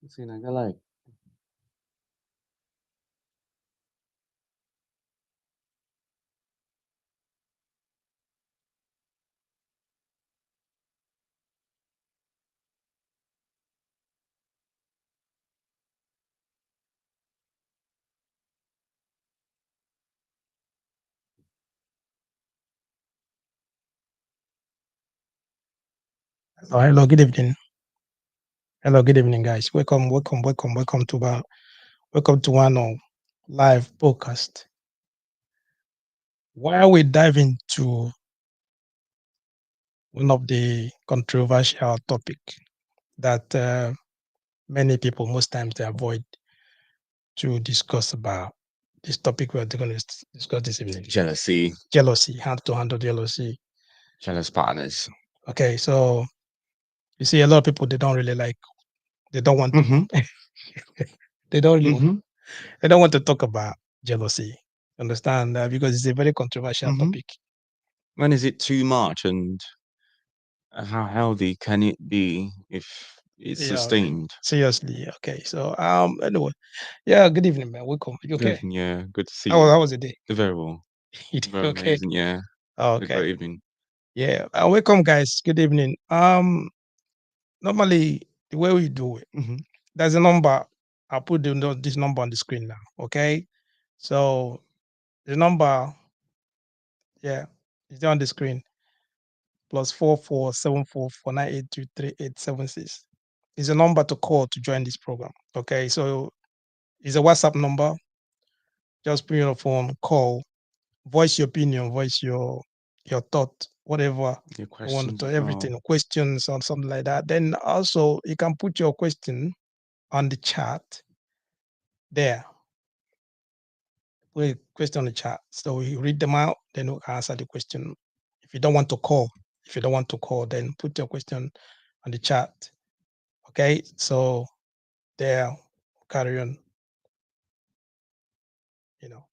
See, I got like Oh, hello, good evening. Hello, good evening, guys. Welcome to one live podcast. While we dive into one of the controversial topic that many people most times they avoid to discuss about this topic we're going to discuss this evening. Jealousy, how to handle jealousy. jealous partners. Okay, so you see a lot of people they don't really like they don't want Mm-hmm. they don't really Mm-hmm. they don't want to talk about jealousy. Understand that because it's a very controversial Mm-hmm. topic. When is it too much, and how healthy can it be if it's Yeah, sustained? seriously. Okay, so anyway, yeah. Good evening, man. Welcome. You Good okay? evening, yeah. Good to see How you. was the day? Very well. You did Very okay? amazing, yeah. A Okay. great evening. Yeah. Welcome, guys. Good evening. Normally the way we do it, Mm-hmm. there's a number. I'll put this number on the screen now. Okay. So the number, yeah, is there on the screen. +447449823876 is a number to call to join this program. Okay, so it's a WhatsApp number. Just put your phone, call, voice your opinion, voice your thought, whatever Your you want questions to, as well. everything, questions or something like that. Then also you can put your question on the chat there. Put a question on the chat. So we read them out, then we'll answer the question. If you don't want to call, then put your question on the chat. Okay, so there, carry on, you know.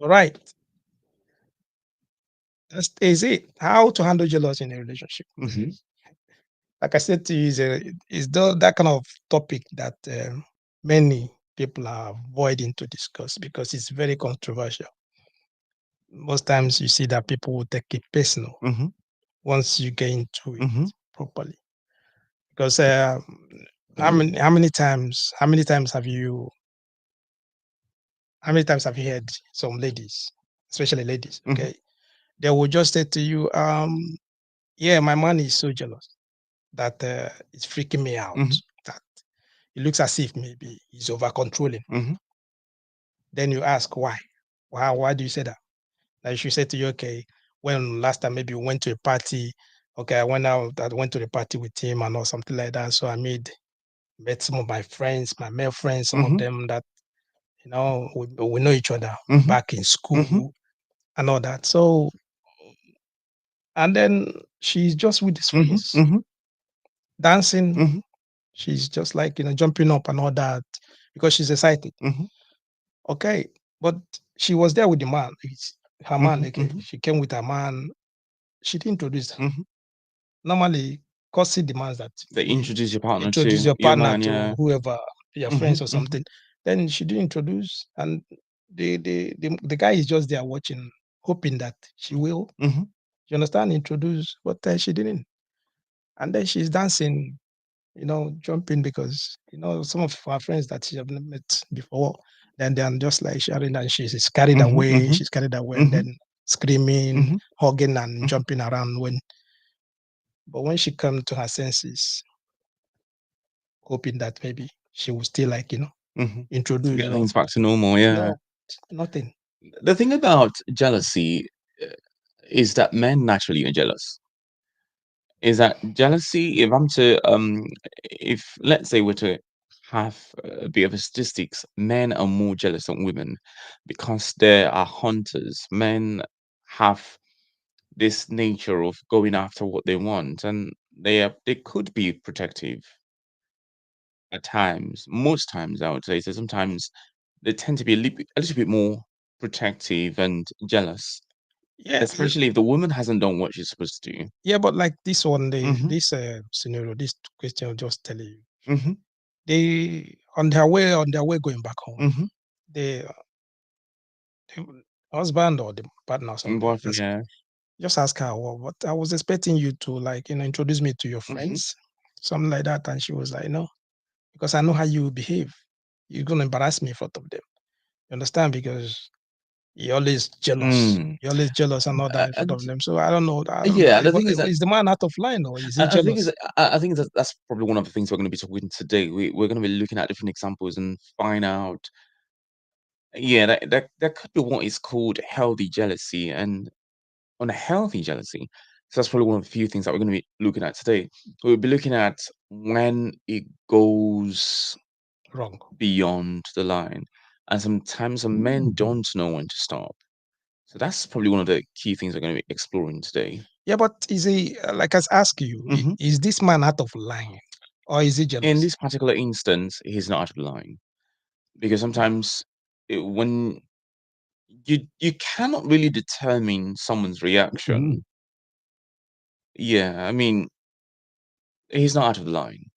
All right. That is it. How to handle jealousy in a relationship. Mm-hmm. Like I said to you, that kind of topic that many people are avoiding to discuss because it's very controversial. Most times you see that people will take it personal Mm-hmm. once you get into it Mm-hmm. properly. Because how many times have you heard some ladies, especially ladies, Mm-hmm. okay, they will just say to you, yeah, my man is so jealous that it's freaking me out. Mm-hmm. That it looks as if maybe he's over controlling. Mm-hmm. Then you ask why? Why do you say that? Like she said to you, okay, when last time maybe we went to a party, okay, I went to the party with him and or something like that. So I met some of my friends, my male friends, some of Mm-hmm. them that we know each other Mm-hmm. back in Mm-hmm. school and all that. So and then she's just with his Mm-hmm. friends Mm-hmm. dancing. Mm-hmm. She's just like jumping up and all that because she's excited. Mm-hmm. Okay, but she was there with the man. It's her man. Okay, Mm-hmm. she came with her man. She didn't introduce her. Mm-hmm. Normally, courtesy demands that They you introduce your partner introduce to your your partner man, to yeah. whoever, your Mm-hmm. friends or Mm-hmm. something. Then she didn't introduce, and the guy is just there watching, hoping that she will. Mm-hmm. You understand? Introduce, but she didn't. And then she's dancing, jumping because some of our friends that she have met before, then they're just like sharing and she's carried Mm-hmm. away, Mm-hmm. she's carried away, and Mm-hmm. then screaming, Mm-hmm. hugging and Mm-hmm. jumping around but when she comes to her senses, hoping that maybe she will still Mm-hmm. introduce Get things back to normal, yeah. no, nothing. The thing about jealousy uh, is that men naturally are jealous. Is that jealousy? If let's say we're to have a bit of a statistics, men are more jealous than women because they are hunters. Men have this nature of going after what they want, and they could be protective at times, most times I would say, so sometimes they tend to be a little bit more protective and jealous, Yeah, especially if the woman hasn't done what she's supposed to do. yeah, but like this one, Mhm, this scenario, this question, I'll just tell you, mhm, they on their way going back home, mhm. the, the husband or the partner or something Boyfriend, yeah. just ask her, well, what I was expecting you to, like, introduce me to your Mhm, friends, something like that, and she was like, no, because I know how you behave. You're gonna embarrass me in front of them. You understand? Because you're always jealous. mm. You're always jealous and all that in front And of them. So I don't know. I don't know. yeah, and the thing is that Is the man out of line or is he I think is jealous? I think that's probably one of the things we're going to be talking today. We're going to be looking at different examples and find out. Yeah, that could be what is called healthy jealousy and unhealthy jealousy. So that's probably one of the few things that we're going to be looking at today. We'll be looking at when it goes Wrong. beyond the line, and sometimes some men don't know when to stop. So that's probably one of the key things we're going to be exploring today. Yeah, but is he, like I ask you, Hmm. is this man out of line or is he In jealous? this particular instance, he's not out of line because sometimes when you cannot really determine someone's reaction. Yeah, I mean, he's not out of line.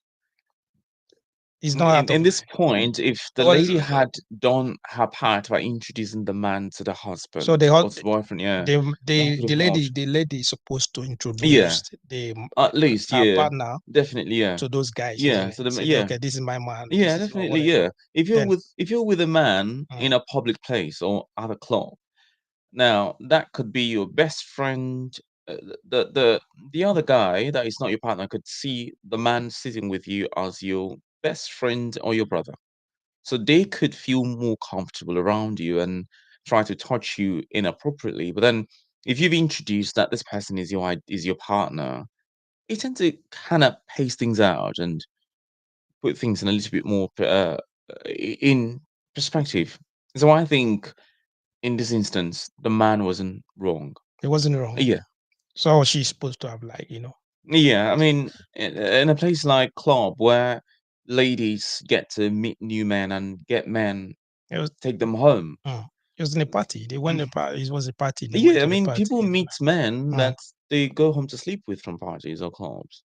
He's not out In of this line. point, if the Well, lady had done her part by introducing the man to the so husband or to the boyfriend, yeah, that could have helped. the lady is supposed to Yeah, introduce the at least, her yeah, partner definitely, yeah, to those guys, isn't yeah. it? So the Say, yeah, okay, this is my man, this yeah, is or definitely, whatever. yeah. Then, If you're with a man mm, in a public place or at a club, now that could be your best friend. The other guy that is not your partner could see the man sitting with you as your best friend or your brother. So they could feel more comfortable around you and try to touch you inappropriately. But then if you've introduced that this person is your partner, it tends to kind of pace things out and put things in a little bit more in perspective. So I think in this instance, the man wasn't wrong. it wasn't wrong. Yeah. So she's supposed to have, like, Yeah, I mean, in a place like club where ladies get to meet new men and get men, it was, take them home. mm, it was in a party. They went Mm. a party. It was a party. They went Yeah, I to the mean, party. people meet men Mm, that they go home to sleep with from parties or clubs.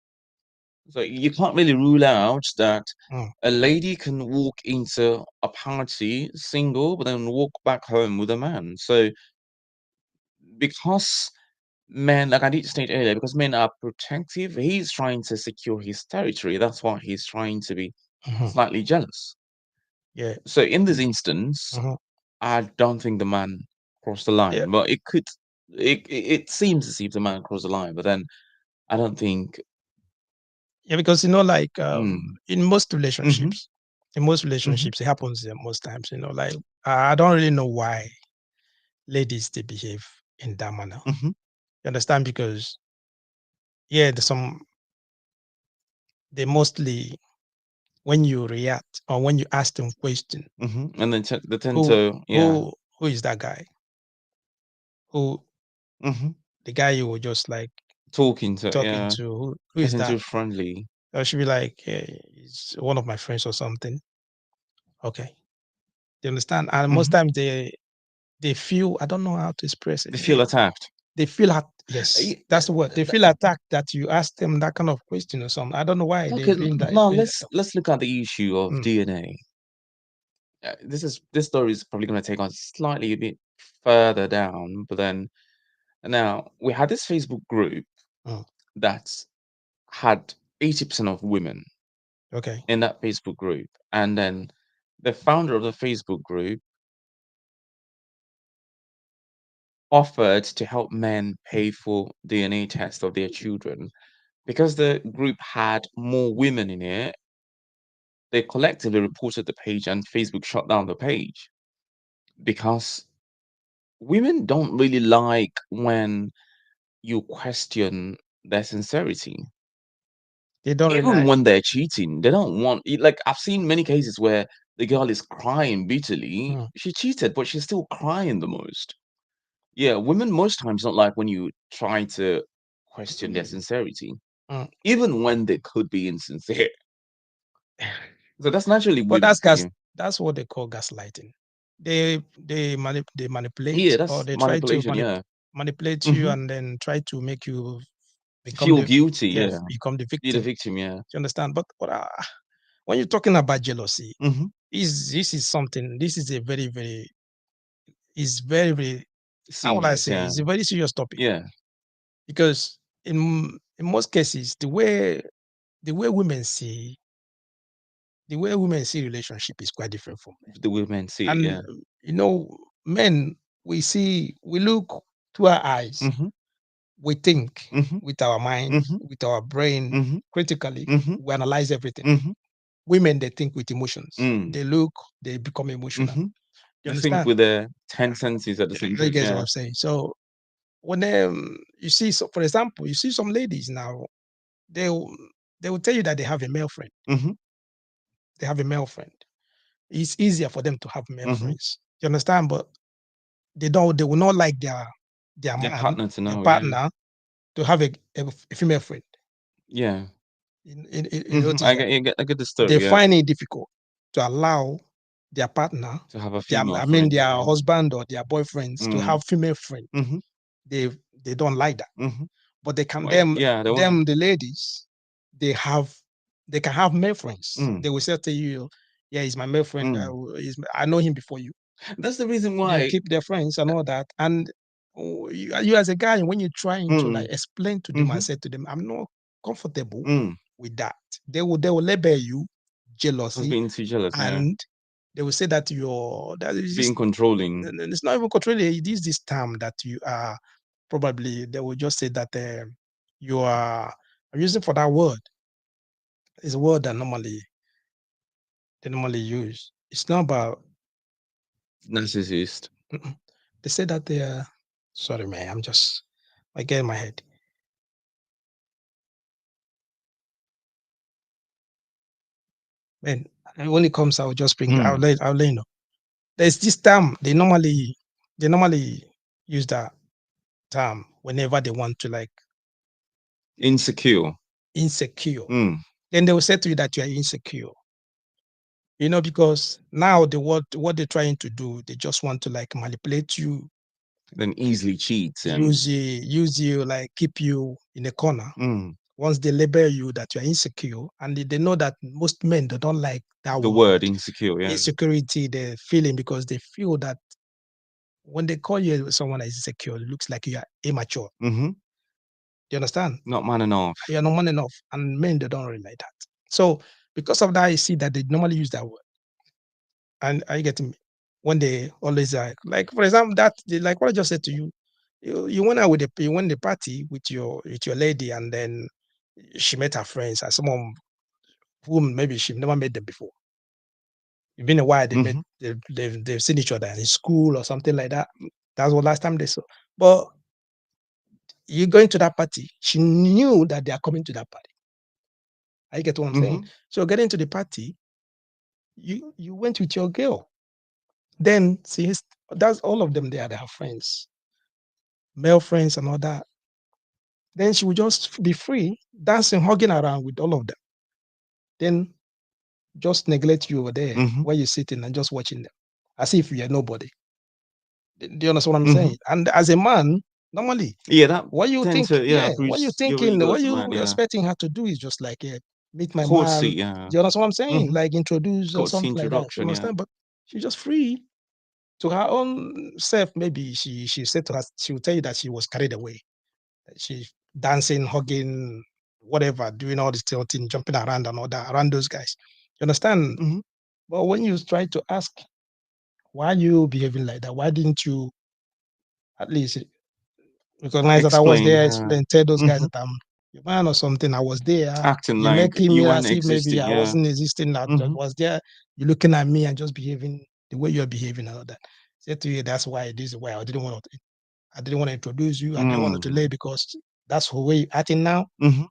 So you can't really rule out that mm, a lady can walk into a party single, but then walk back home with a man. So because men, like I did state earlier, because men are protective, he's trying to secure his territory. That's why he's trying to be mhm. slightly jealous. Yeah. So in this instance, Mhm. I don't think the man crossed the Yeah. line, but it could. It seems as if the man crossed the line, but then I don't think. Yeah, because like Mm, mhm, in most mhm, relationships, it happens most times. Like I don't really know why ladies they behave in that manner. mhm, You understand? Because yeah, there's some they mostly when you react or when you ask them question, mhm, and then they tend who to, yeah, who is that guy? Who mhm, the guy you were just like talking to, talking yeah, to? Who is getting that? too friendly. Or should be like, hey, it's one of my friends or something. Okay, you understand? And most Mhm, times they feel I don't know how to express it. they feel attacked. They feel yes, Y- that's the word. They feel attacked that you ask them that kind of question or something. I don't know why they Okay, feel that. now Feel that. let's look at the issue of Mm, DNA. This story is probably going to take us slightly a bit further down, but then now we had this Facebook group mm, that had 80% of women okay. in that Facebook group, and then the founder of the Facebook group offered to help men pay for DNA tests of their children because the group had more women in it. They collectively reported the page, and Facebook shut down the page because women don't really like when you question their sincerity. They don't really Even like. when they're cheating, they don't want like I've seen many cases where the girl is crying bitterly. Mm, She cheated, but she's still crying the most. Yeah, women most times don't like when you try to question their sincerity, mm. even when they could be insincere. So that's naturally But women for you. that's what they call gaslighting. They manipulate, Yeah, or that's they try to manipulation. Yeah. manipulate you, Hmm. and then try to make you become Feel the guilty. Yeah. become the Be the victim. victim. Yeah. You understand? But when you're talking about jealousy, Hmm. this is something. This is a very is very how would I Serious. say? Yeah. It's a very serious topic, Yeah. because in most cases, the way women see relationship is quite different from men. The women see it. And Yeah. you know, men, we look through our eyes, Hmm. we think Hmm. with our mind, Hmm. with our brain, Hmm. critically, Hmm. we analyze everything. Hmm. Women, they think with emotions. Mm. They look, they become emotional. Hmm. You I think understand? with the 10 senses at the same You time. guys what Yeah. I'm saying? So when you see, so for example, you see some ladies now, they will they will tell you that they have a male friend. Hmm. They have a male friend. It's easier for them to have male Hmm. friends. You understand? But they will not like their Their man, partner to their know. Yeah. partner, to have a female friend. Yeah. You notice that I get the they story. Yeah. find it difficult to allow their partner, To have a their female I mean friend. their Yeah. husband or their boyfriends to Mm. have female friend. Hmm. They they don't like that. Hmm. But they can Why? Yeah. They want. the ladies, they have they can have male friends. Mm. They will say to you, yeah, he's my male friend. Mm. I know him before you. That's the reason They why. keep their friends and all that. And you as a guy, when you're trying to like Mm. explain to them and Hmm. say to them, I'm not comfortable Mm. with that. They will label you As jealousy, being too jealous. Yeah. and they will say that you're that is Being just controlling. it's not even controlling. It is this term that you are probably they will just say that you are I'm using for that word. It's a word that they normally use. It's not about Narcissist. mm-mm. They say that they are sorry man, I get in my head. Man, when it comes, I'll just bring. Mm. I'll let you know. There's this term they normally use that term whenever they want to like Insecure. insecure. Mm. Then they will say to you that you are insecure. You know, because now what they're trying to do, they just want to like manipulate you, Then easily cheats and. use you, like keep you in a corner. Mm. Once they label you that you're insecure, and they know that most men they don't like that The word word insecure. Yeah. insecurity, they're feeling, because they feel that when they call you someone that is insecure, it looks like you are immature. Hmm. Do you understand? Not man enough. You're not man enough. And men, they don't really like that. So because of that, I see that they normally use that word. And are you getting me? When they always like for example, like what I just said to you, you went out with you went the party with your lady, and then she met her friends and someone whom maybe she never met them before. It's been a while they met, Hmm. they've seen each other in school or something like that. That's the last time they saw. But you going to that party, she knew that they are coming to that party. I get what I'm saying. Hmm. So getting to the party, you went with your girl. Then see, that's all of them there. They have friends, male friends, and all that. Then she would just be free, dancing, hugging around with all of them. Then just neglect you over there Hmm. where you're sitting and just watching them, as if you're nobody. Do you understand what I'm Hmm. saying? And as a man, normally, Yeah, that what you tend think, to, yeah, yeah, what you boost your thinking, ego what as a man. you Yeah. expecting her to do is just like, meet my Courtesy. man. Yeah. Do you understand what I'm saying? Hmm. Like introduce or Courtesy something like that. You introduction. Yeah. understand? But she's just free to her own self. Maybe she said to her, she will tell you that she was carried away. She dancing, hugging, whatever, doing all this tilting, jumping around and all that around those guys. You understand? Hmm. But when you try to ask why you behaving like that, why didn't you at least recognize that I was Explain. there, Yeah. explain, tell those guys Hmm. that I'm your man or something. I was there. Acting You're like making you me weren't as if maybe existing. I Yeah. wasn't existing. That I Hmm. was there. You're looking at me and just behaving the way you're behaving and all that. Said to you, that's why this is why I didn't want to introduce you. I didn't want to Mm. delay because that's the way you're acting now. Hmm.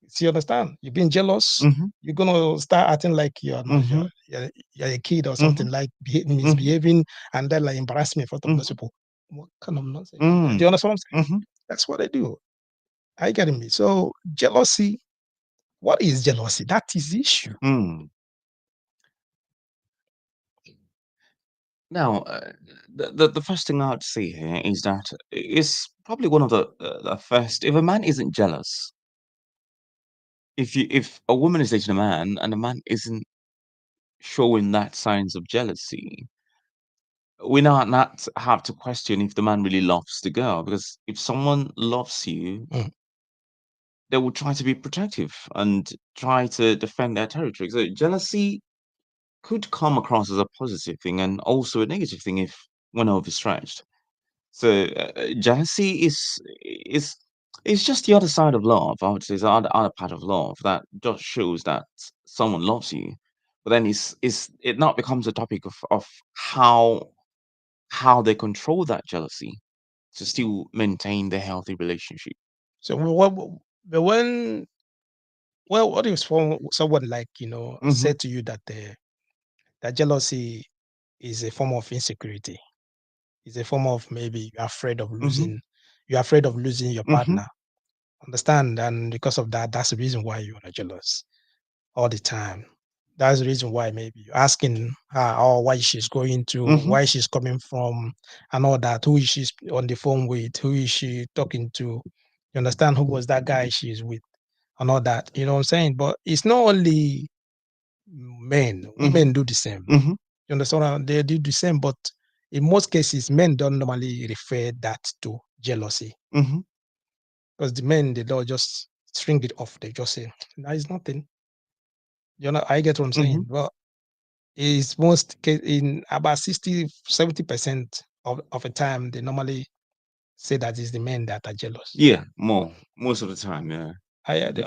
See, you understand? You're being jealous. Hmm. You're gonna start acting like you're not Hmm. you're a kid or Hmm. something, like Hmm. misbehaving, and then like embarrass me in front of those Hmm. people. What kind of nonsense? Do Mm. you understand what I'm saying? Hmm. That's what they do. Are you getting me? So jealousy. What is jealousy? That is the issue. Mm. Now, the first thing I'd say here is that it's probably one of the first. If a man isn't jealous, if a woman is dating a man and the man isn't showing that signs of jealousy, we not have to question if the man really loves the girl, because if someone loves you, Mm. they will try to be protective and try to defend their territory. So jealousy could come across as a positive thing and also a negative thing if when overstretched. So jealousy is is just the other side of love. I would say it's the other part of love that just shows that someone loves you. But then it now becomes a topic of how they control that jealousy to still maintain the healthy relationship. So but when what if someone like Hmm. said to you that that jealousy is a form of insecurity, is a form of maybe Hmm. you're afraid of losing your Hmm. partner. Understand? And because of that, that's the reason why you are jealous all the time. That's the reason why maybe you're asking her why she's going to, Hmm. why she's coming from, and all that. Who is she on the phone with? Who is she talking to? You understand? Who was that guy she's with? And all that. You know what I'm saying? But it's not only men, Hmm. women do the same. Hmm. You understand? They do the same, but in most cases, men don't normally refer that to jealousy Hmm. because the men they don't just string it off. They just say, "No, it's nothing." I get what I'm Hmm. saying. Well, it's most in about 60-70% of the time they normally say that it's the men that are jealous. Yeah, more most of the time. Yeah,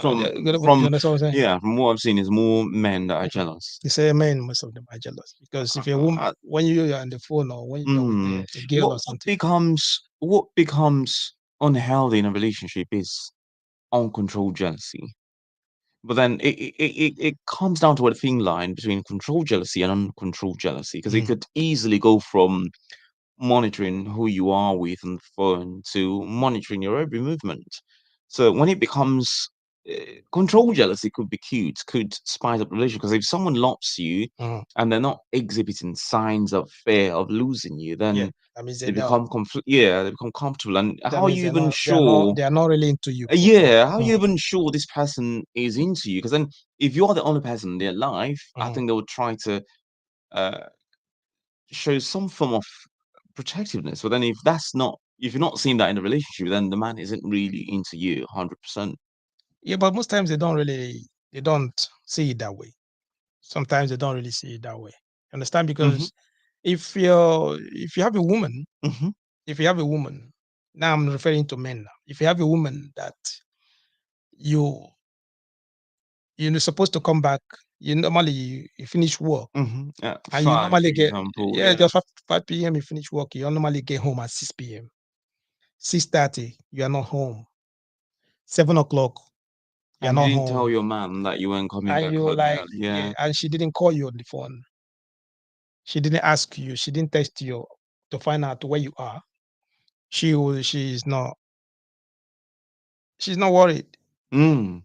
from You from understand what I'm saying? yeah, from what I've seen, is more men that are Mhm. jealous. You say men, most of them are jealous because if you're a woman, Uh, when you're on the phone or when you're with a girl or something, what becomes unhealthy in a relationship is uncontrolled jealousy. But then it comes down to a thin line between controlled jealousy and uncontrolled jealousy, because it mm, could easily go from monitoring who you are with on the phone to monitoring your every movement. So when it becomes control jealousy, could be cute, could spice up the relationship. Because if someone loves you mm, and they're not exhibiting signs of fear of losing you, yeah, then that means they they know. become yeah, they become comfortable. And That how are means you even they are not really into you. yeah, how are you Mm, even sure this person is into you? Because then if you're the only person in their life, I mm. think they would try to uh, show some form of protectiveness. But then if you're not seeing that in the relationship, then the man isn't really into you 100%. Yeah, but most times they don't see it that way. Sometimes they don't really see it that way. Understand? Mhm, Because if you have a woman, mhm, if you have a woman, now I'm referring to men now. If you have a woman that you you're supposed to come back, you finish work mhm. At and you 5, for normally get example, yeah, yeah. just 5 p.m. you finish work, you normally get home at 6 p.m. 6:30, you are not home. 7 o'clock, you are And you not didn't tell home. your man that you weren't coming And back you home like, early, yeah, yeah. and she didn't call you on the phone. She didn't ask you, she didn't text you to find out where you are. She's not worried. Mm.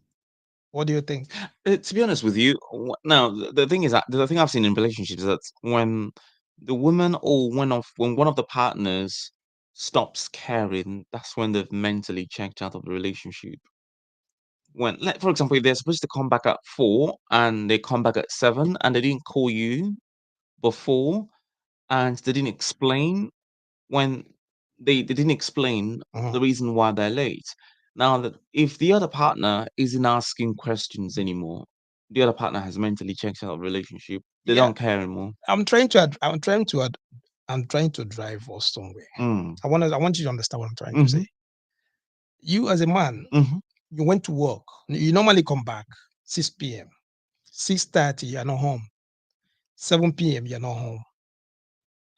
What do you think? To be honest with you, now the thing is that the thing I've seen in relationships is that when the woman or when one of the partners stops caring, that's when they've mentally checked out of the relationship. When, like, for example, if they're supposed to come back at 4 and they come back at 7 and they didn't call you before and they didn't explain when they didn't explain Mhm. the reason why they're late. Now that if the other partner isn't asking questions anymore, the other partner has mentally checked out of the relationship. They Yeah, don't care anymore. I'm trying to drive us somewhere. Mm. I want you to understand what I'm trying to say. Mhm. You as a man, Mhm. you went to work. You normally come back 6 p.m. 6:30, you're not home. 7 p.m., you're not home.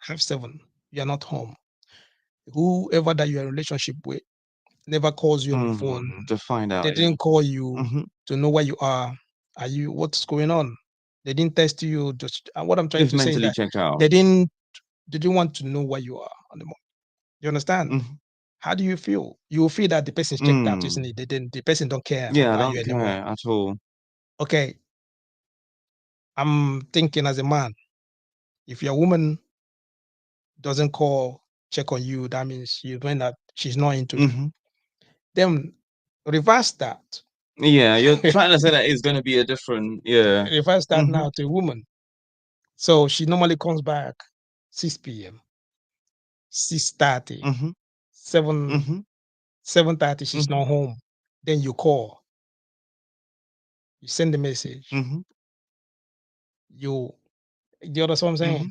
Half seven, you're not home. Whoever that you're in a relationship with never calls you on the phone. Mhm. To find They out, yeah. didn't call you Mhm. to know where you are. What's going on? They didn't text you. Just what I'm trying They've to say is mentally that checked out. they didn't they didn't want to know where you are on the moment. You understand? Mhm. How do you feel? You will feel that the person's checked out, isn't Mm. it? The person don't care Yeah, I about you don't anymore. care at all. Okay, I'm thinking as a man, if you're a woman doesn't call, check on you, that means you know that she's not into you. hmm Then reverse that. Yeah, you're trying to say that it's going to be a different. Yeah. Reverse that hmm now to a woman. So she normally comes back 6 p.m., 6:30, hmm 7, hmm 7:30, she's hmm not home. Then you call, you send a message, hmm you do you understand what I'm hmm saying?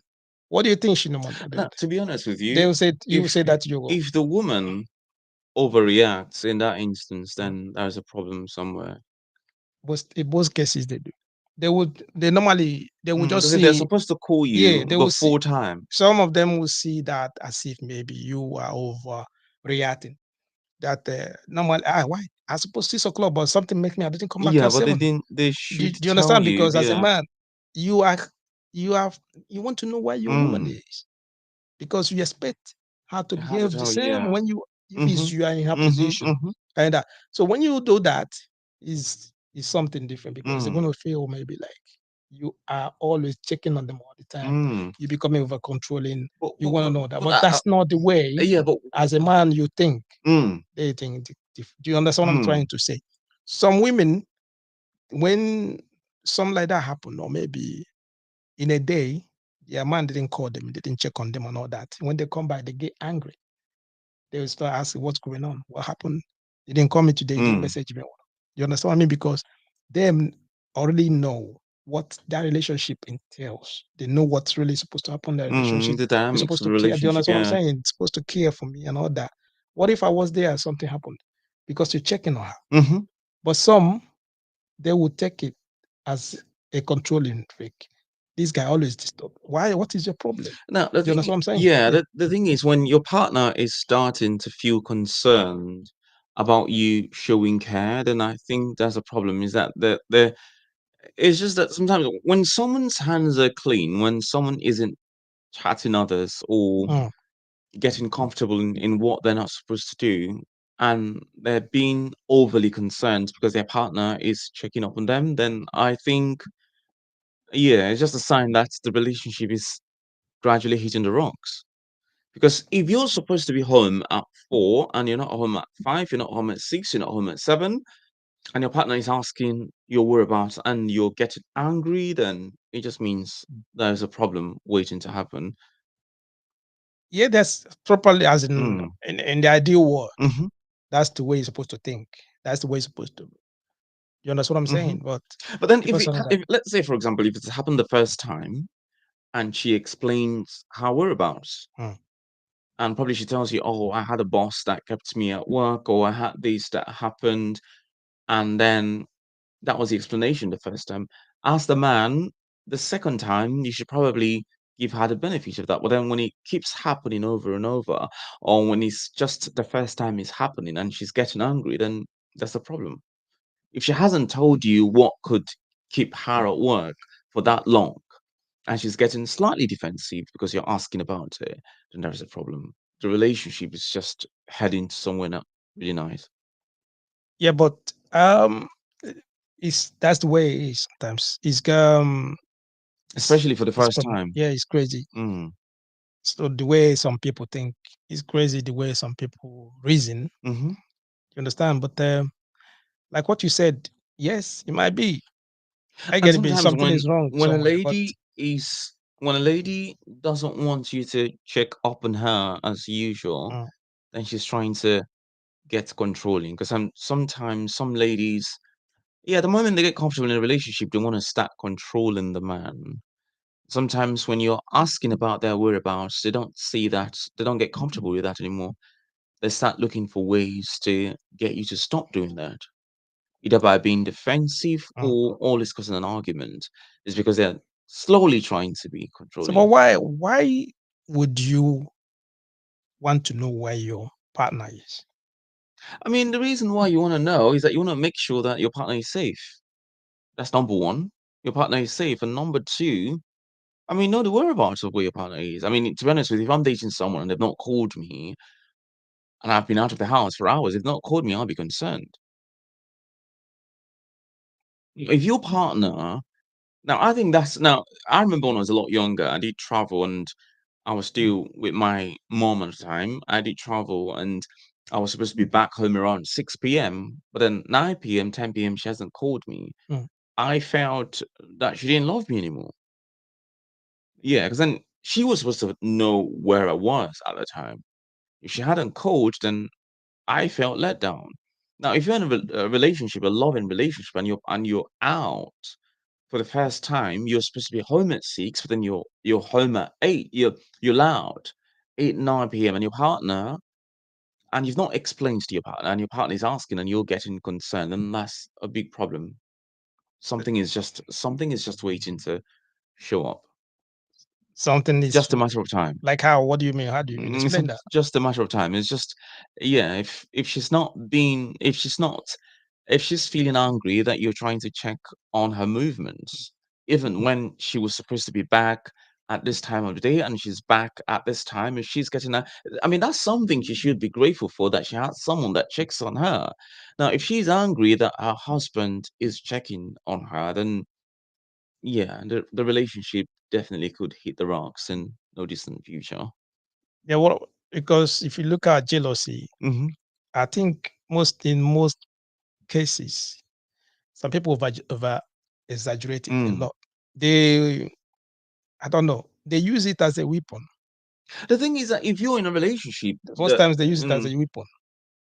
What do you think she normally Now, did? to be honest with They you, will say you will if say that to your if the woman overreacts in that instance, mm, then there's a problem somewhere. both in both cases they do. They would just Because if they're see, supposed to call yeah, you they will see before time, some of them will see that as if maybe you are overreacting. That normally why I suppose 6 o'clock, but something make me I didn't come back yeah, till but they 7. didn't. They Do, should do you tell understand? you. Because as a Yeah. man, you are you have you want to know where your woman Mm. is because you expect her to They had to behave the tell you. same Yeah. when you if Mm-hmm. it's you are in her Mm-hmm. position. Mm-hmm. And so when you do that, is something different because they're Mm. going to feel maybe like you are always checking on them all the time. Mm. You becoming over controlling. But, You but, want to but, know that, but but that's not the way. yeah, but As a man, you think mm, they think. Do you understand what I'm mm, trying to say? Some women, when something like that happen, or maybe in a day, their man didn't call them, didn't check on them and all that. When they come back, they get angry. They will start asking, what's going on? What happened? You didn't call me today, you didn't mm, message me. You understand what I mean? Because them already know what that relationship entails. They know what's really supposed to happen in that relationship. the You're dynamics supposed of the to care. Do you relationship. understand what I'm Yeah. saying? It's supposed to care for me and all that. What if I was there and something happened? Because you're checking on her. Mm-hmm. But some, they will take it as a controlling freak. This guy always disturb. Why? What is your problem? Now, Do you understand what I'm saying? yeah, Yeah. the thing is, when your partner is starting to feel concerned about you showing care, then I think that's a problem. Is that it's just that sometimes when someone's hands are clean, when someone isn't chatting others or Mm. getting comfortable in what they're not supposed to do, and they're being overly concerned because their partner is checking up on them, then I think, yeah, it's just a sign that the relationship is gradually hitting the rocks. Because if you're supposed to be home at 4 and you're not home at 5, you're not home at 6, you're not home at 7, and your partner is asking your whereabouts and you're getting angry, then it just means there's a problem waiting to happen. Yeah, that's properly as Mm. in the ideal world. hmm That's the way you're supposed to think. That's the way you're supposed to. You understand what I'm hmm saying? But But then, people say that. if let's say, for example, if it's happened the first time and she explains her whereabouts, Mm. and probably she tells you, "Oh, I had a boss that kept me at work," or "I had this that happened," and then that was the explanation the first time. As the man, the second time, you should probably give her the benefit of that. But then when it keeps happening over and over, or when it's just the first time it's happening and she's getting angry, then that's the problem. If she hasn't told you what could keep her at work for that long, and she's getting slightly defensive because you're asking about it, then there's a problem. The relationship is just heading somewhere not really nice. Yeah, but uh, it's that's the way it is sometimes. Especially for the It's first time. yeah, it's crazy. Mm. So the way some people think is crazy. The way some people reason. hmm You understand? But like what you said, yes, it might be. I And get it. Be sometimes something is wrong when a somewhere, but lady is when a lady doesn't want you to check up on her as usual, mm, then she's trying to get controlling. Because sometimes some ladies, yeah, the moment they get comfortable in a relationship, they want to start controlling the man. Sometimes when you're asking about their whereabouts, they don't see that, they don't get comfortable with that anymore. They start looking for ways to get you to stop doing that, either by being defensive mm. or always causing an argument. Is because they're slowly trying to be So, but controlling. why would you want to know where your partner is? I mean, the reason why you want to know is that you want to make sure that your partner is safe. That's number one. Your partner is safe. And number two, I mean, know the whereabouts of where your partner is. I mean, to be honest with you, if I'm dating someone and they've not called me and I've been out of the house for hours, if they've not called me, I'll be concerned. If your partner, now I think that's, now I remember when I was a lot younger, I did travel and I was Mm. still with my mom at the time. I did travel and I was supposed to be back home around 6 p.m. But then 9 p.m., 10 p.m., she hasn't called me. Mm. I felt that she didn't love me anymore. Yeah, because then she was supposed to know where I was at the time. If she hadn't called, then I felt let down. Now, if you're in a relationship, a loving relationship, and you're out for the first time, you're supposed to be home at 6, but then you're home at 8. You're loud 8, 9 p.m. and your partner, and you've not explained to your partner, and your partner is asking, and you're getting concerned, then that's a big problem. Something is just waiting to show up. Something is Just a matter of time. like how? What do you mean? How do you mean? It's Explain that. just a matter of time. It's just, yeah, if she's feeling angry that you're trying to check on her movements, even when she was supposed to be back at this time of the day and she's back at this time, if she's getting a, I mean, that's something she should be grateful for, that she has someone that checks on her. Now, if she's angry that her husband is checking on her, then yeah, the relationship definitely could hit the rocks in no distant future. Yeah, what? Because if you look at jealousy, Hmm. I think in most cases, some people over exaggerate it a Mm. lot. They, I don't know, they use it as a weapon. The thing is that if you're in a relationship, Most times they use it as mm, a weapon.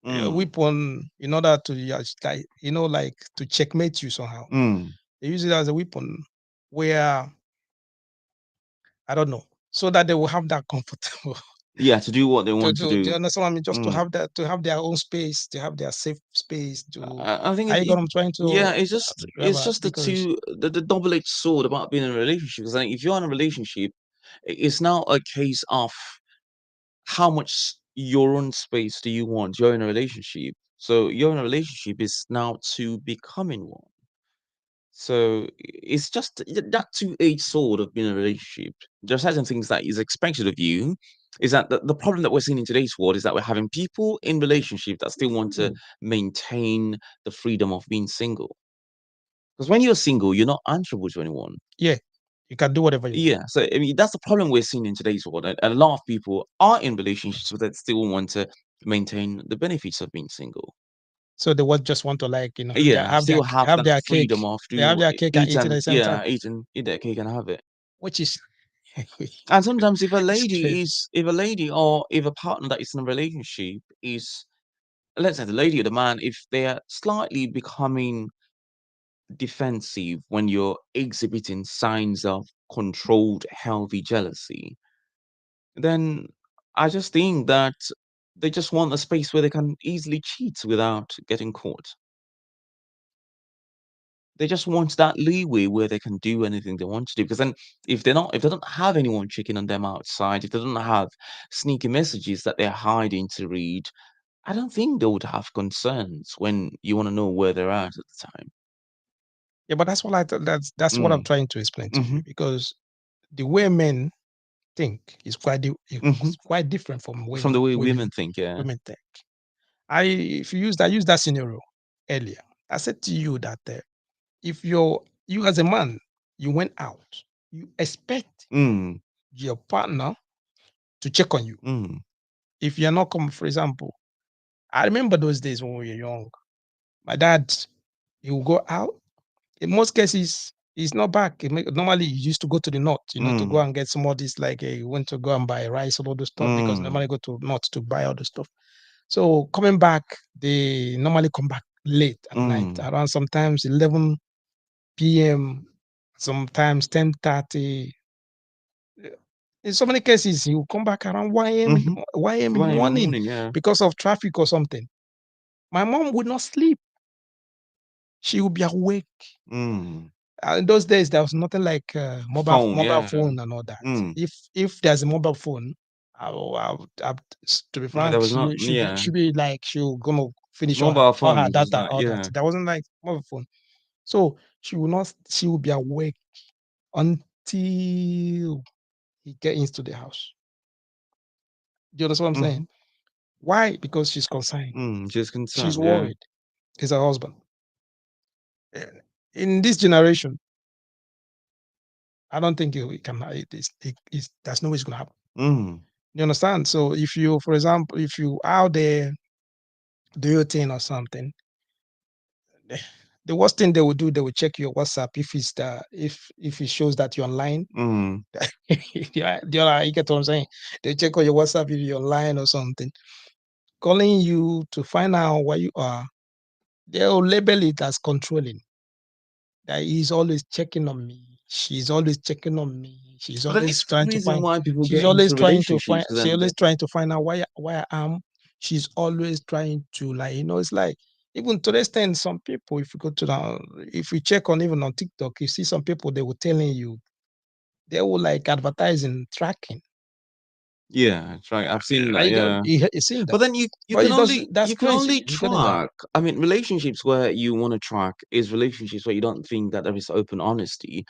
A mm, weapon in order to like, like to checkmate you somehow. mm, They use it as a weapon where, I don't know, so that they will have that comfortable yeah, to do what they to want to do. Do do. you understand what I mean? Just to Mm. have that, to have their own space, to have their safe space. To, I think are you it going? I'm trying yeah, to it's remember just because the double-edged sword about being in a relationship. Because like, if you're in a relationship, it's now a case of how much your own space do you want. You're in a relationship, so you're in a relationship is now to becoming one. So it's just that two-edged sword of being in a relationship. There are certain things that is expected of you. Is that the problem that we're seeing in today's world is that we're having people in relationship that still want to maintain the freedom of being single. Because when you're single, you're not answerable to anyone. yeah, you can do whatever you want. Yeah. So I mean, that's the problem we're seeing in today's world. And a lot of people are in relationships but that still want to maintain the benefits of being single. So they would just want to, like, Yeah, still have have that their cake. freedom of They have doing their cake and eat eat it at and the same time, yeah, eat that cake and have it. which is And sometimes strange. if a lady or if a partner that is in a relationship is, let's say the lady or the man, if they're slightly becoming defensive when you're exhibiting signs of controlled, healthy jealousy, then I just think that they just want a space where they can easily cheat without getting caught. They just want that leeway where they can do anything they want to do. Because then, if they don't have anyone checking on them outside, if they don't have sneaky messages that they're hiding to read, I don't think they would have concerns when you want to know where they're at the time. Yeah, but that's what I'm Mm. trying to explain to Mm-hmm. you, because the way men think is Mm-hmm. is quite different from the way From the way women think, yeah. women think. I used that scenario earlier. I said to you that if you as a man, you went out, you expect Mm. your partner to check on you. Mm. If you're not coming, for example, I remember those days when we were young. My dad, he will go out. In most cases, he's not back. Normally, he used to go to the north, to go Mm. and get some of this, like he went to go and buy rice and all those stuff, because Mm. normally go to north to buy all the stuff. So coming back, they normally come back late at night, Mm. around sometimes 11 p.m., sometimes 10:30. In so many cases, he will come back around 1 a.m. Mm-hmm. 1 a.m. in the Why in the morning morning, yeah. because of traffic or something. My mom would not sleep. She would be awake. Mm. In those days, there was nothing like Phone, mobile yeah. phone and all that. Mm. If there's a mobile phone, to be Yeah, there frank, was not, she yeah. should be like, she'll gonna finish Mobile all her phones was data, not, all that. yeah. There wasn't like mobile phone, so she will be awake until he gets into the house. Do you understand what I'm saying? Mm-hmm. Why? Because she's concerned. Just She's concerned, yeah. worried. It's her husband. Eh, In this generation, I don't think it can. There's no way it's gonna happen. Mm. You understand? So if you, for example, if you out there do your thing or something, the worst thing they will do, they will check your WhatsApp if it's the if it shows that you're online. Mm. Yeah, you get what I'm saying? They check on your WhatsApp if you're online or something, calling you to find out where you are. They'll label it as controlling. That he's always checking on me. She's always checking on me. She's But then always it's the trying to reason find. why people She's get always into trying to relationships find. because She's then always trying to find out where I am. She's always trying to, like, it's like, even to the extent, some people, if you go to the, if you check on, even on TikTok, you see some people, they were telling you, they will like advertising tracking. yeah, it's right. I've seen that. I don't Yeah. you seen But that, then you but can it does. only That's you can crazy. only You getting that? track. I mean, relationships where you want to track is relationships where you don't think that there is open honesty.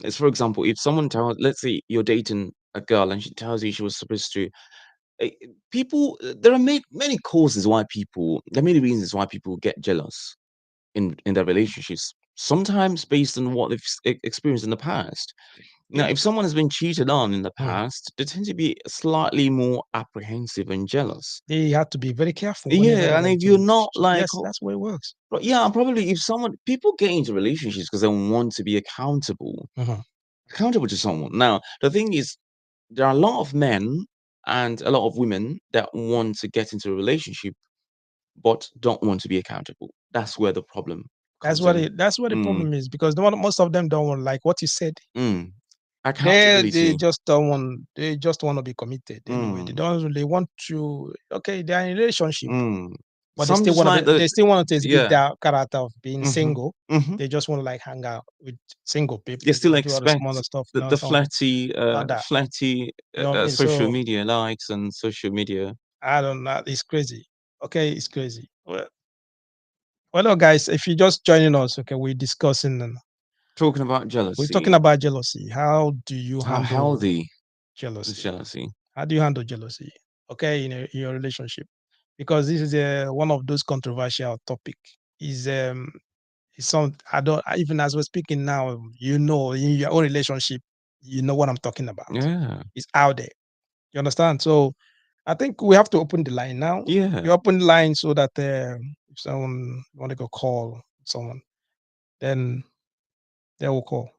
It's, for example, if someone tells, let's say you're dating a girl and she tells you she was supposed to. eh, People, there are many causes why people. There are many reasons why people get jealous in their relationships. Sometimes based on what they've experienced in the past. Now, If if someone has been cheated on in the mm, past, they tend to be slightly more apprehensive and jealous. they have to be very careful whenever they Yeah, and want if you're to. not like, Yes, that's where it works. yeah, probably if someone, people get into relationships because they want to be Mhm. accountable to someone. Now, the thing is, there are a lot of men and a lot of women that want to get into a relationship but don't want to be accountable. That's where the problem comes in. That's what the Mm, problem is, because most of them don't want, like what you said. mm. They Accountability. just don't want. They just want to be committed anyway. They Mm, don't really want to. Okay, they are in a relationship, mm. but they Some still just want like to. the, They still want to exhibit yeah. their character of being Hmm. single. Hmm. They just want to like hang out with single They people still and do all the smaller expect stuff, the something flatty, like that. You know what I mean? social So media likes and social media. I don't know. It's crazy. Okay, it's crazy. Well, look, guys, if you're just joining us, okay, Talking about we're talking jealousy, about jealousy. How do you how handle healthy is jealousy? jealousy? How do you handle jealousy? Okay, in your relationship, because this is one of those controversial topic. Is is some I don't even as we're speaking now. In your own relationship, you know what I'm talking about. Yeah, It's out there. You understand? So I think we have to open the line now. yeah. You open the line so that if someone want to go call someone, then they will call.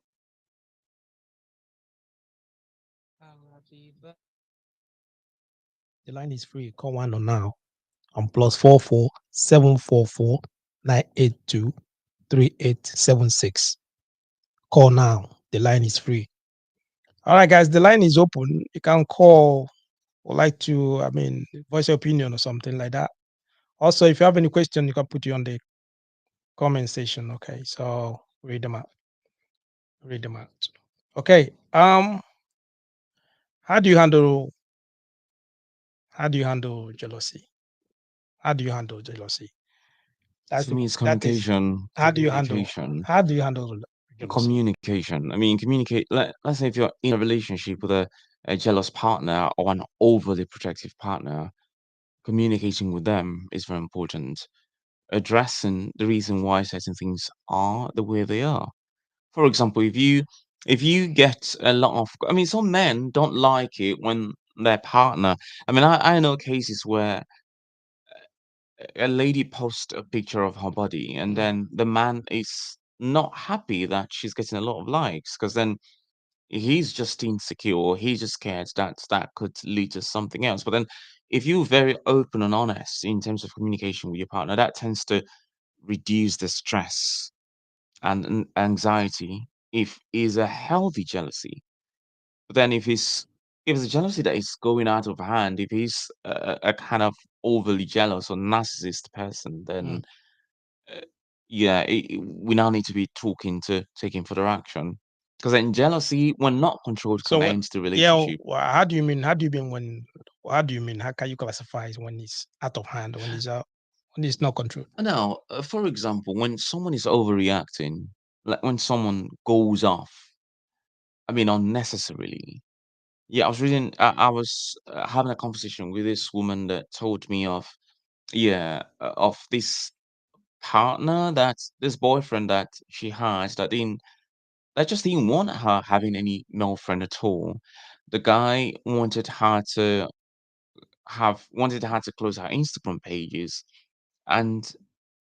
The line is free. Call one on now on +44 744 982 3876. Call now. The line is free. All right, guys, the line is open. You can call or like to, voice your opinion or something like that. Also, if you have any question, you can put it on the comment section. Okay, so read them out. Read them out. Okay. How do you handle jealousy? How do you handle jealousy? To me, it's That is communication, how do you handle communication, jealousy? communication. I mean, communicate. Let's say if you're in a relationship with a jealous partner or an overly protective partner, communicating with them is very important. Addressing the reason why certain things are the way they are. For example, if you get a lot of, I mean, some men don't like it when their partner. I mean, I know cases where a lady posts a picture of her body, and Mm. then the man is not happy that she's getting a lot of likes because then he's just insecure. He's just scared that that could lead to something else. But then, if you're very open and honest in terms of communication with your partner, that tends to reduce the stress and anxiety if is a healthy jealousy. But then if it's a jealousy that is going out of hand, if he's a kind of overly jealous or narcissist person, then Mm. uh, yeah, we now need to be talking to taking further action. Because then jealousy, when not controlled, So can what? end the Yeah. relationship. How do you mean? How do you mean when? How do you mean? How can you classify it when it's out of hand? When it's out? When it's not controlled? Now, for example, when someone is overreacting, like when someone goes off, I mean, unnecessarily. Yeah, I was reading. I was having a conversation with this woman that told me of, yeah, of this partner that this boyfriend that she has that just didn't want her having any male friend at all. the guy wanted her to close her Instagram pages and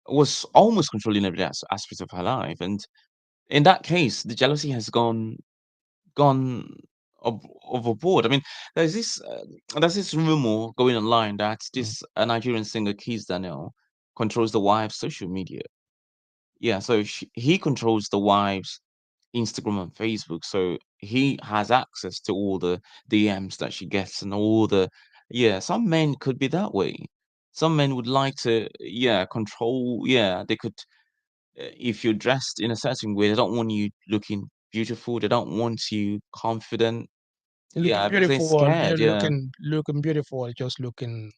was almost controlling every aspect of her life. And in that case, the jealousy has gone overboard. I mean, there's this rumor going online that Mm. this Nigerian singer Keys Daniel controls the wife's social media. Yeah, so he controls the wife's Instagram and Facebook, so he has access to all the DMs that she gets and all the yeah. Some men could be that way. Some men would like to control. Yeah, they could if you're dressed in a certain way, they don't want you looking beautiful. They don't want you confident. You're looking Yeah, because they're beautiful, or scared. Yeah, looking beautiful, or just looking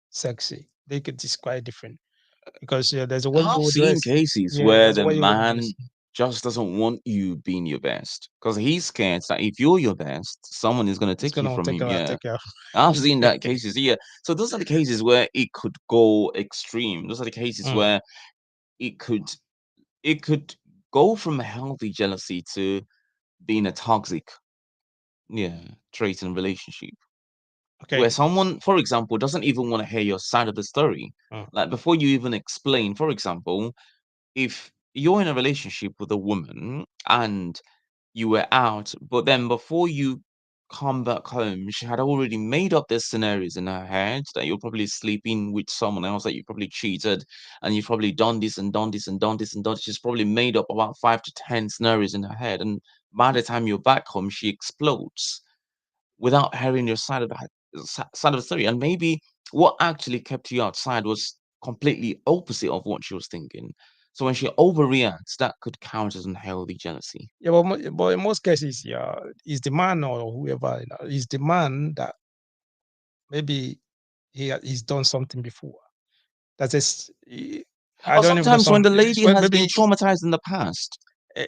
sexy. They could it's quite different because there's a way you I've will seen dress. cases Yeah, where there's a the way you will dress. man just doesn't want you being your best because he's scared that if you're your best, someone is going to It's take you gonna from him. Yeah, take care. I've seen that cases. Yeah, so those are the cases where it could go extreme. Those are the cases Mm. where it could it could go from a healthy jealousy to being a toxic yeah trait in a relationship. Where Okay. someone, for example, doesn't even want to hear your side of the story. Mm. Like before you even explain, for example, if you're in a relationship with a woman and you were out, but then before you come back home, she had already made up these scenarios in her head that you're probably sleeping with someone else, that you probably cheated, and you've probably done this and done this and done this and done. She's probably made up about 5 to 10 scenarios in her head, and by the time you're back home, she explodes without hearing your side of the story. And maybe what actually kept you outside was completely opposite of what she was thinking. So when she overreacts, that could count as unhealthy jealousy. Yeah, but, but in most cases, yeah, is the man or whoever is the man that maybe he's done something before. That's just I Or don't even know sometimes when some the lady well, has been maybe traumatized in the past, uh,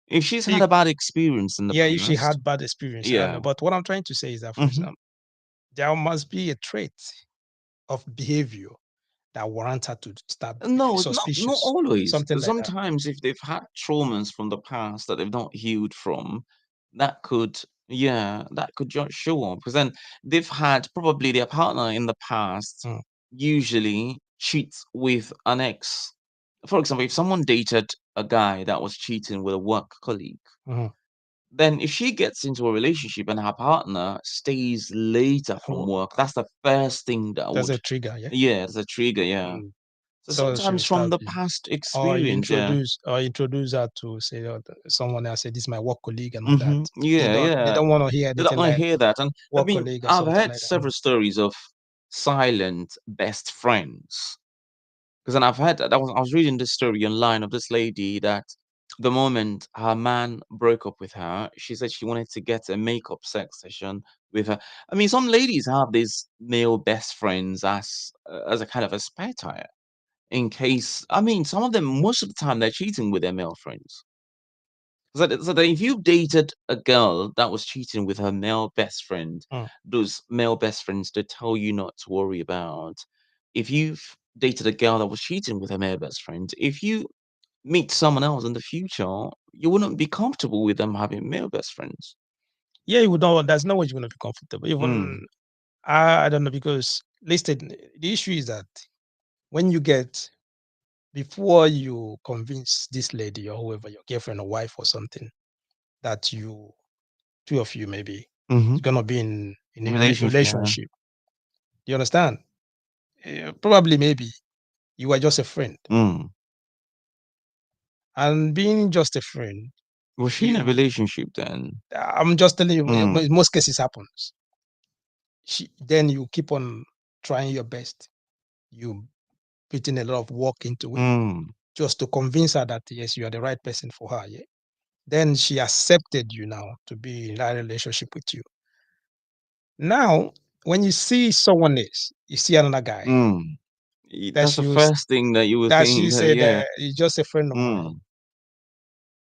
if she's had he, a bad experience in the yeah, if she past, had bad experience, I yeah. know. But what I'm trying to say is that, for hmm example, there must be a trait of behavior that warrant her to start No, not suspicious, always. something like that. Sometimes if they've had traumas from the past that they've not healed from, that could, yeah, that could just show up because then they've had probably their partner in the past Mm. usually cheats with an ex. For example, if someone dated a guy that was cheating with a work colleague, Mhm. then if she gets into a relationship and her partner stays later from Oh, work, that's the first thing that that's would, a trigger, yeah. yeah, it's a trigger, yeah. Mm. So So she sometimes will from start the being, past or you experience, yeah. introduce her to say someone else say this is my work colleague and all that. Yeah, They yeah. don't want to hear They don't anything want to like hear that. And I work mean, colleague or I've something heard like that. several stories of silent best friends. Because then I've had I was reading this story online of this lady that the moment her man broke up with her, she said she wanted to get a makeup sex session with her. I mean, some ladies have these male best friends as a kind of a spare tire in case. I mean, some of them most of the time they're cheating with their male friends. So that if you dated a girl that was cheating with her male best friend, Mm. those male best friends to tell you not to worry about. If you've dated a girl that was cheating with her male best friend, if you meet someone else in the future, you wouldn't be comfortable with them having male best friends. Yeah, you would know there's no way you're gonna be comfortable. Even Mm, I don't know, because listen, the issue is that when you get before you convince this lady or whoever, your girlfriend or wife or something, that you two of you maybe hmm is gonna be in a Relationship, yeah. relationship. You understand? Probably maybe you are just a friend. Mm. And being just a friend, Was she in a you relationship then? I'm just telling you, Mm, in most cases happens. Then you keep on trying your best. You put in a lot of work into it mm, just to convince her that yes, you are the right person for her. Yeah. Then she accepted you now to be in that relationship with you. Now, when you see someone else, you see another guy mm. That's that the you first thing that you would you think. said Yeah. he's just a friend of mine. Mm.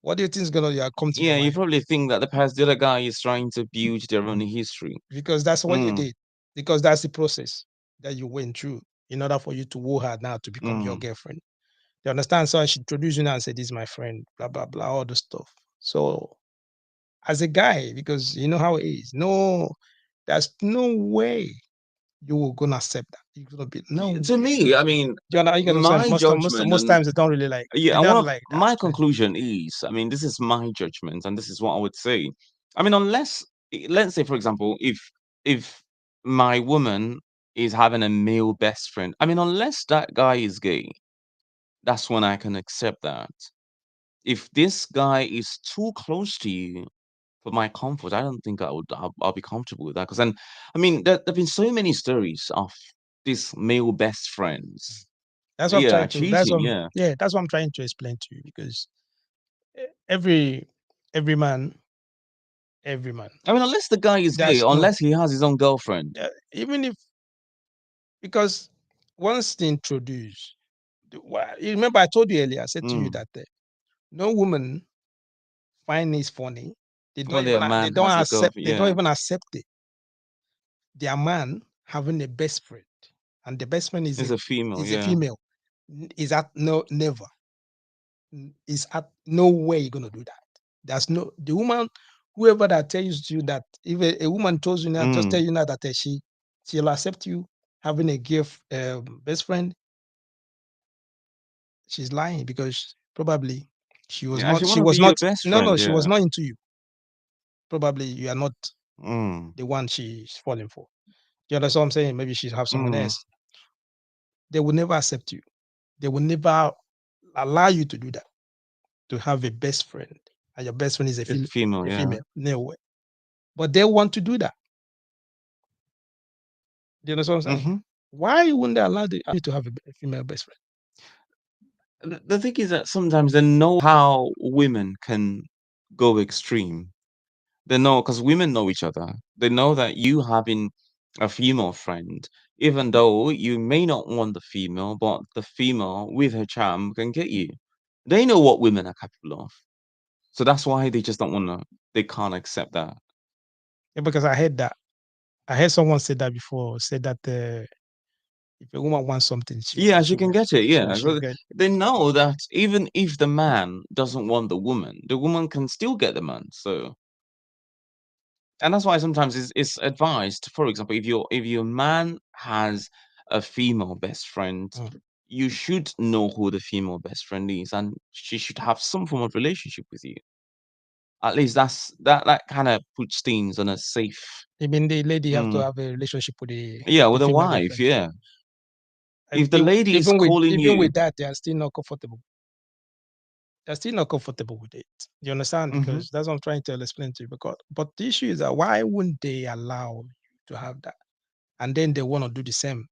What do you think is gonna come to your Yeah, you mind? probably think that the other guy is trying to build their own Mm. history. Because that's what you Mm, did. Because that's the process that you went through in order for you to woo her now to become your mm. girlfriend. You understand? So she introduced you now and said, "This is my friend." Blah blah blah, all the stuff. So as a guy, because you know how it is. No, there's no way you were gonna accept that. You're gonna be no To way. me, I mean, You gotta understand. my judgment Most and times they don't really like. They yeah, and one don't of like that. my conclusion is, I mean, this is my judgment, and this is what I would say. I mean, unless, let's say, for example, if my woman is having a male best friend, I mean, unless that guy is gay, that's when I can accept that. If this guy is too close to you for my comfort, I don't think I'll be comfortable with that. Because then, I mean, there've been so many stories of these male best friends, That's what I'm yeah, trying to. That's cheating, what. yeah. Yeah, that's what I'm trying to explain to you because every every man, every man. I mean, unless the guy is gay, That's no. unless he has his own girlfriend. Even if because once they introduce, you remember I told you earlier. I said to you Mm. that no woman find this funny. Only a They man don't has a accept. girlfriend. They don't Yeah, even accept it. Their man having a best friend, and the best friend it's a female. is a Yeah. female. Is that no never? Is at no way you're gonna do that. There's no the woman, whoever that tells you that if a woman tells you now, just tell Mm. you now that she'll accept you having a gift best friend, she's lying because probably Yeah, she she wanna be was your not best no friend. no she was Yeah. not into you. Probably you are not Mm. the one she's falling for. You understand what I'm saying? Maybe she have someone Mm. else. They will never accept you. They will never allow you to do that, to have a best friend, and your best friend is It's a female. a Yeah. female. No way. But they want to do that. Do you understand what I'm saying? Hmm. Why wouldn't they allow you to have a female best friend? The thing is that sometimes they know how women can go extreme. They know because women know each other. They know that you having a female friend, even though you may not want the female, but the female with her charm can get you. They know what women are capable of. So that's why they just don't wanna they can't accept that. Yeah, because I heard that. I heard someone say that before. Said that if a woman wants something, Yeah, she can get it, yeah. she'll So get. they know that even if the man doesn't want the woman can still get the man. So and that's why sometimes it's advised, for example, if your man has a female best friend, Mm. you should know who the female best friend is, and she should have some form of relationship with you. At least that kind of puts things on a safe. Even the lady have to Mm, have a relationship with yeah, the with a female best wife, friend. yeah. If the lady is calling Even you, with that, they are still not comfortable. They're still not comfortable with it. You understand? hmm, Because that's what I'm trying to explain to you. Because but the issue is that why wouldn't they allow you to have that? And then they want to do the same.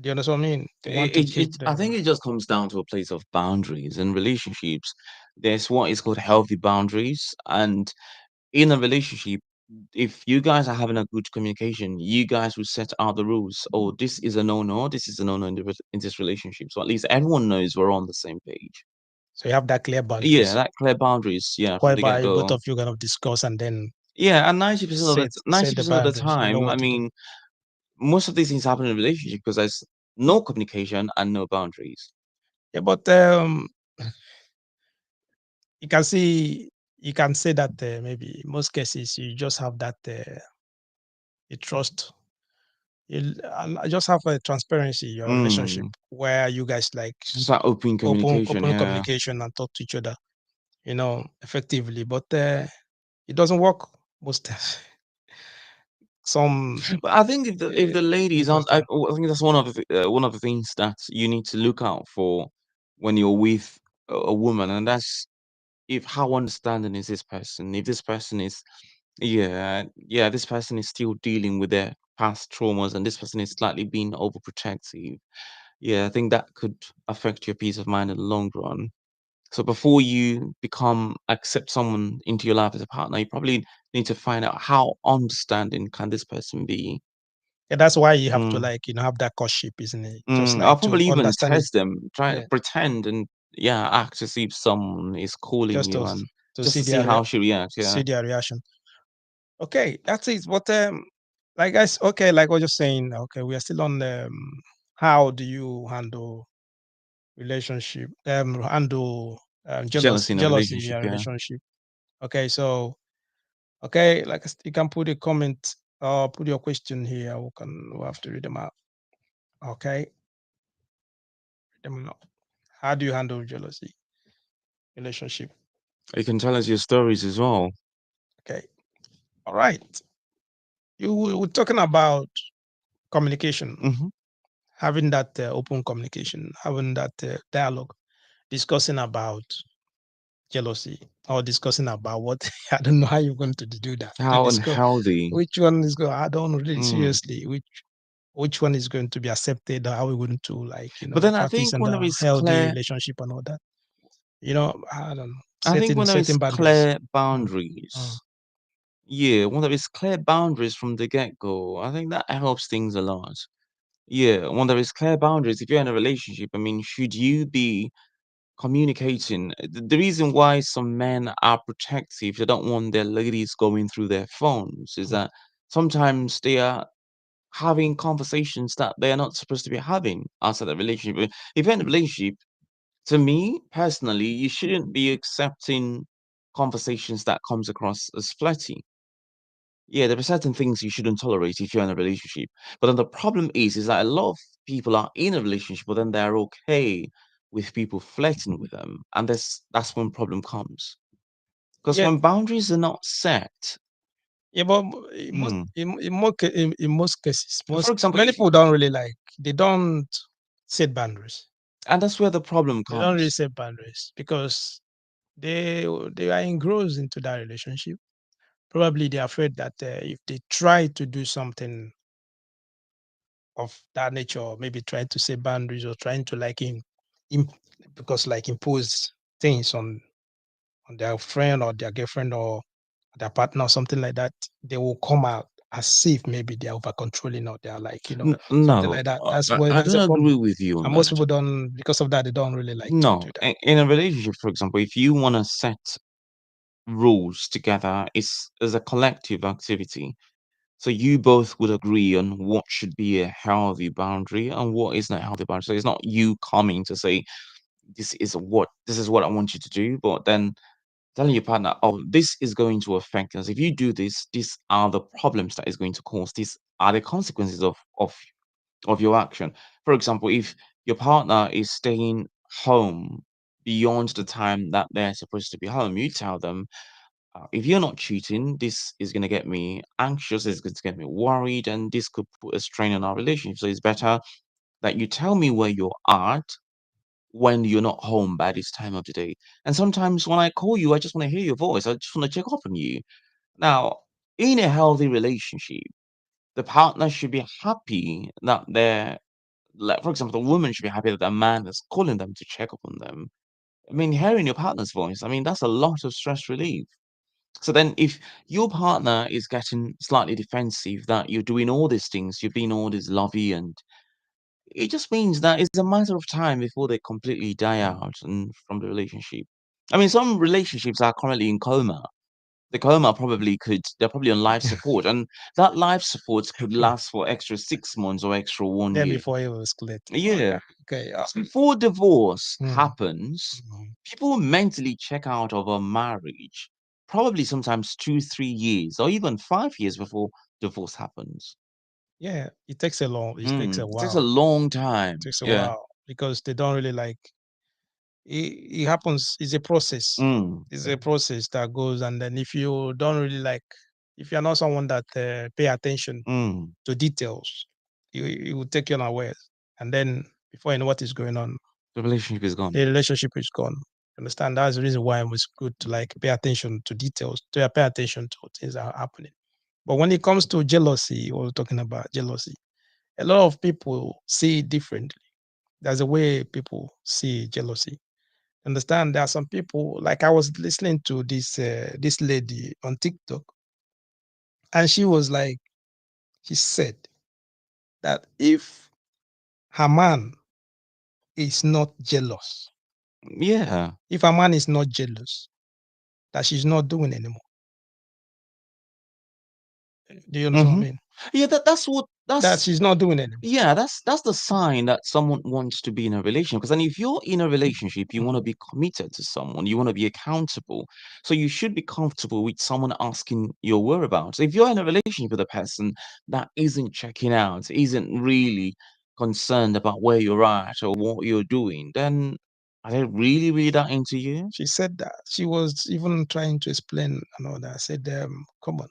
Do you understand what I mean? They want to give I think them. it just comes down to a place of boundaries and relationships. There's what is called healthy boundaries, and in a relationship, if you guys are having a good communication, you guys will set out the rules. Oh, this is a no-no. This is a no-no in this relationship. So at least everyone knows we're on the same page. So you have that clear Yeah, boundaries, that clear boundaries. Yeah, from the whereby both get-go. of you kind of discuss and then Yeah, and 90% of the set the 90% of the boundaries. You know time, I what to do. mean, most of these things happen in a relationship because there's no communication and no boundaries. Yeah, but you can see you can say that maybe in most cases you just have that you trust. I just have a transparency in your relationship Mm. where you guys like Just that open communication. open Yeah. communication and talk to each other, you know, effectively. But it doesn't work most times. Some But I think if the ladies aren't, most time. I think that's one of the things that you need to look out for when you're with a woman, and that's if how understanding is this person. If this person is, yeah, this person is still dealing with their past traumas, and this person is slightly being overprotective. Yeah, I think that could affect your peace of mind in the long run. So before you become accept someone into your life as a partner, you probably need to find out how understanding can this person be. Yeah, that's why you have to Mm. like, have that courtship, isn't it? Just Mm, I'll like to probably even understand it. test them, try to Yeah. pretend and yeah, act to see if someone is calling Just you and to just see to see their how she reacts. Yeah, see their reaction. Okay, that's it. But like guys, okay, like I was just saying, okay, we are still on how do you handle relationship, handle jealousy in a jealousy in relationship. your Yeah, relationship. Okay, so Okay, like you can put a comment or put your question here. We'll have to read them out. Okay, read them out. How do you handle jealousy relationship? You can tell us your stories as well. Okay, all right. We're talking about communication, Hmm. having that open communication, having that dialogue, discussing about jealousy or discussing about what I don't know how you're going to do that. To How discuss unhealthy. which one is going. I don't really Mm. seriously which one is going to be accepted. How we're going to But then I practice think and when there a is healthy clear, relationship and all that. I don't know. I think when there is Setting boundaries. clear Mm, mm. boundaries, yeah, when there is clear boundaries from the get-go, I think that helps things a lot. Yeah, when there is clear boundaries, if you're in a relationship, I mean, should you be communicating? The reason why some men are protective, they don't want their ladies going through their phones, is Mm. that sometimes they are having conversations that they are not supposed to be having outside the relationship. If you're in a relationship, to me personally, you shouldn't be accepting conversations that comes across as flirty. Yeah, there are certain things you shouldn't tolerate if you're in a relationship. But then the problem is that a lot of people are in a relationship, but then they're okay with people flirting with them, and that's when problem comes. Because Yeah, when boundaries are not set, yeah, but mm, in most cases, for most example, many if people don't really like. They don't set boundaries. and that's where the problem They don't really comes. set boundaries because they are engrossed into that relationship. Probably they're afraid that if they try to do something of that nature, or maybe trying to set boundaries or trying to im because like impose things on their friend or their girlfriend or their partner or something like that, they will come out as if maybe they're over controlling or they're like, something No, like that. That's where I that's a don't agree problem. with you on And most that. people don't, because of that, they don't really like to No, do that. in a relationship, for example, if you want to set rules together, it's as a collective activity. So you both would agree on what should be a healthy boundary and what isn't a healthy boundary. So it's not you coming to say this is what I want you to do, but then telling your partner, oh, this is going to affect us. If you do this, these are the problems that is going to cause. These are the consequences of your action. For example, if your partner is staying home beyond the time that they're supposed to be home, you tell them, if you're not cheating, this is going to get me anxious, it's going to get me worried, and this could put a strain on our relationship. So it's better that you tell me where you're at when you're not home by this time of the day. And sometimes when I call you, I just want to hear your voice. I just want to check up on you. Now, in a healthy relationship, the partner should be happy that they're, like, for example, the woman should be happy that the man is calling them to check up on them. I mean, hearing your partner's voice, I mean, that's a lot of stress relief. So then, if your partner is getting slightly defensive that you're doing all these things, you're being all this lovey, and it just means that it's a matter of time before they completely die out and from the relationship. I mean, some relationships are currently in coma. The coma they're probably on life support, and that life support could last for extra 6 months or extra one Then year. before it will escalate. Yeah. Okay. So before divorce Mm, happens, mm. people mentally check out of a marriage, probably sometimes 2, 3 years, or even 5 years before divorce happens. Yeah, it takes a It takes a while. long It time. takes a Yeah. while because they don't really like it happens. It's a process. Mm, It's a process that goes, and then if you don't really like, if you're not someone that pay attention mm. to details, you will take you unawares, and then before you know what is going on, The relationship is gone. the relationship is gone. Understand? That's the reason why it was good to like pay attention to details, to pay attention to things that are happening. But when it comes to jealousy, what we're talking about jealousy, a lot of people see it differently. There's a way people see jealousy. Understand? There are some people, like I was listening to this lady on TikTok, and she was like, she said that if her man is not jealous, Yeah. if her man is not jealous, that she's not doing anymore. Do you understand what I Hmm. mean? Yeah, that's what that that's she's not doing it. yeah, that's the sign that someone wants to be in a relationship. Because then if you're in a relationship, you want to Mhm. be committed to someone, you want to be accountable. So you should be comfortable with someone asking your whereabouts. If you're in a relationship with a person that isn't checking out, isn't really concerned about where you're at or what you're doing, then are they really that into you? She said that she was even trying to explain and all that. I said, come on,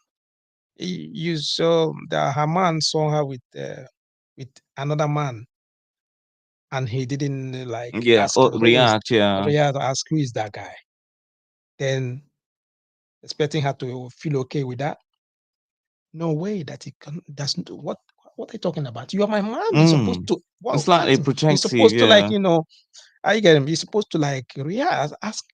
you saw that her man saw her with another man, and he didn't like Yeah, ask or who is react, yeah. Riyadh ask who is that guy. Then expecting her to feel okay with that. No way that it can. That's what are you talking about? You are my man. You're supposed Mm. to. Well, Slightly that's you're protective, supposed to like yeah. I get him. You're supposed to like react. Ask.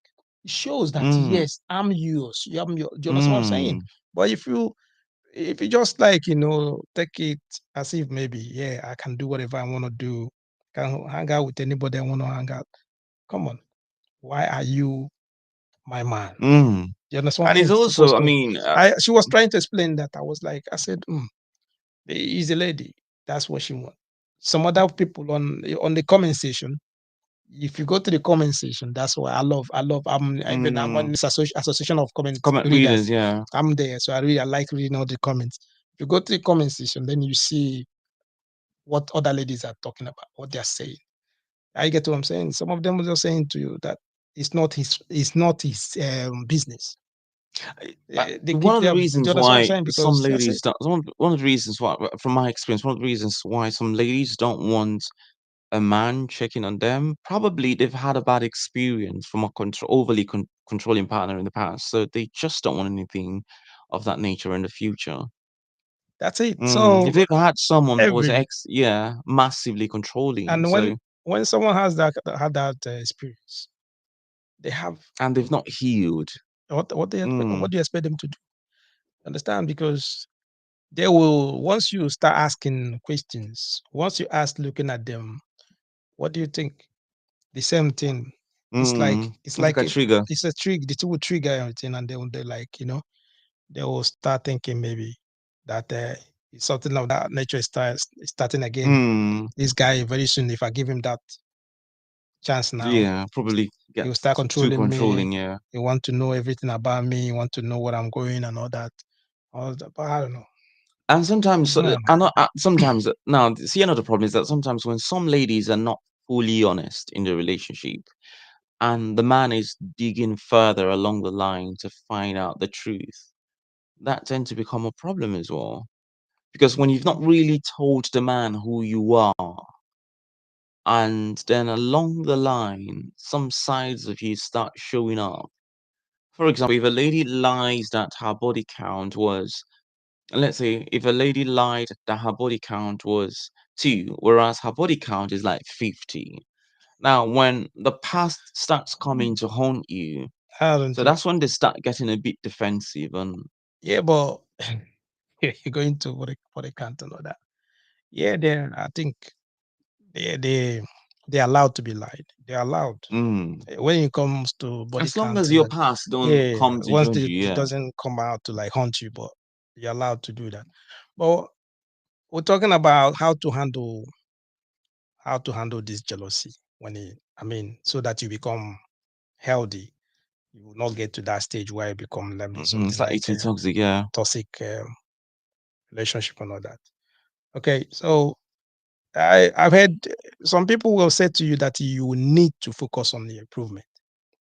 It shows that Mm, yes, I'm yours. I'm your. Do you understand what I'm saying? mm, But if you just like take it as if maybe yeah, I can do whatever I want to do, can hang out with anybody I want to hang out. Come on, why are you my man? mm. You understand what I'm And saying? it's also, Supposed I to. mean, She was trying to explain that. I was like, I said, he's a lady. That's what she wants. Some other people on the comment section. If you go to the comment section, that's why I love. I'm on mm, this association of comment comment readers, readers. yeah. I'm there, so I like reading all the comments. If you go to the comment section, then you see what other ladies are talking about, what they're saying. I get what I'm saying. Some of them are just saying to you that it's not his business. They One keep of the their. Do you reasons understand what I'm why saying? some Because that's it. ladies don't, one of the reasons why, from my experience, one of the reasons why some ladies don't want a man checking on them, probably they've had a bad experience from a overly controlling partner in the past. So they just don't want anything of that nature in the future. That's it. Mm. If So they've had someone who was every yeah, massively controlling, and so, when someone has that had that experience, they have and they've not healed. what Mm, do you expect them to do? Understand? Because they will once you start asking questions, once you ask looking at them, what do you think? The same thing. It's like mm. it's It's like like a trigger. it's a trick. The two will trigger everything, and they like they will start thinking maybe that something of that nature starting again. Mm. This guy very soon, if I give him that chance now, Yeah, probably he get will start too controlling me. controlling, yeah. He want to know everything about me. He want to know where I'm going and all that. All that. But I don't know. And sometimes, I don't know. I know, sometimes, now, see, another problem is that sometimes when some ladies are not fully honest in the relationship, and the man is digging further along the line to find out the truth, that tends to become a problem as well. Because when you've not really told the man who you are, and then along the line, some sides of you start showing up. For example, if a lady lies that her body count was, let's say, if a lady lied that her body count was 2, whereas her body count is like 50. Now, when the past starts coming to haunt you, I don't so think. that's when they start getting a bit defensive and Yeah, but you're going to what they can't know that. Yeah, I think they they're allowed to be lied. They're allowed. mm, When it comes to body as long as counting, your past don't yeah, come to once judge you, it yeah. doesn't come out to like haunt you, but you're allowed to do that. But we're talking about how to handle this jealousy when I mean, so that you become healthy. You will not get to that stage where you become something Slightly like too toxic, yeah. toxic relationship and all that. Okay, so I've heard some people will say to you that you need to focus on the improvement.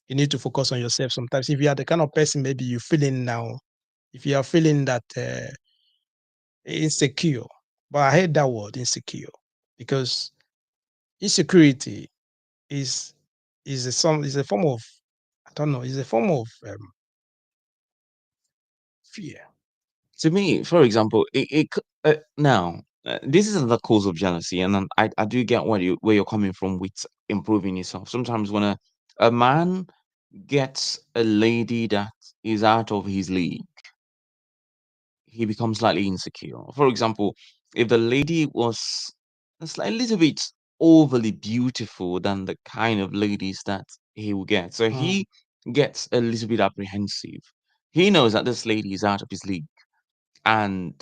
You need to focus on yourself. Sometimes, if you are the kind of person maybe you feeling now, if you are feeling that insecure, but I hate that word insecure because insecurity is is a form of I don't know, is a form of fear. To me, for example, now, this is the cause of jealousy, and I do get where you're coming from with improving yourself. Sometimes when a man gets a lady that is out of his league, he becomes slightly insecure. For example, if the lady was a little bit overly beautiful than the kind of ladies that he will get, so Mm. he gets a little bit apprehensive. He knows that this lady is out of his league, and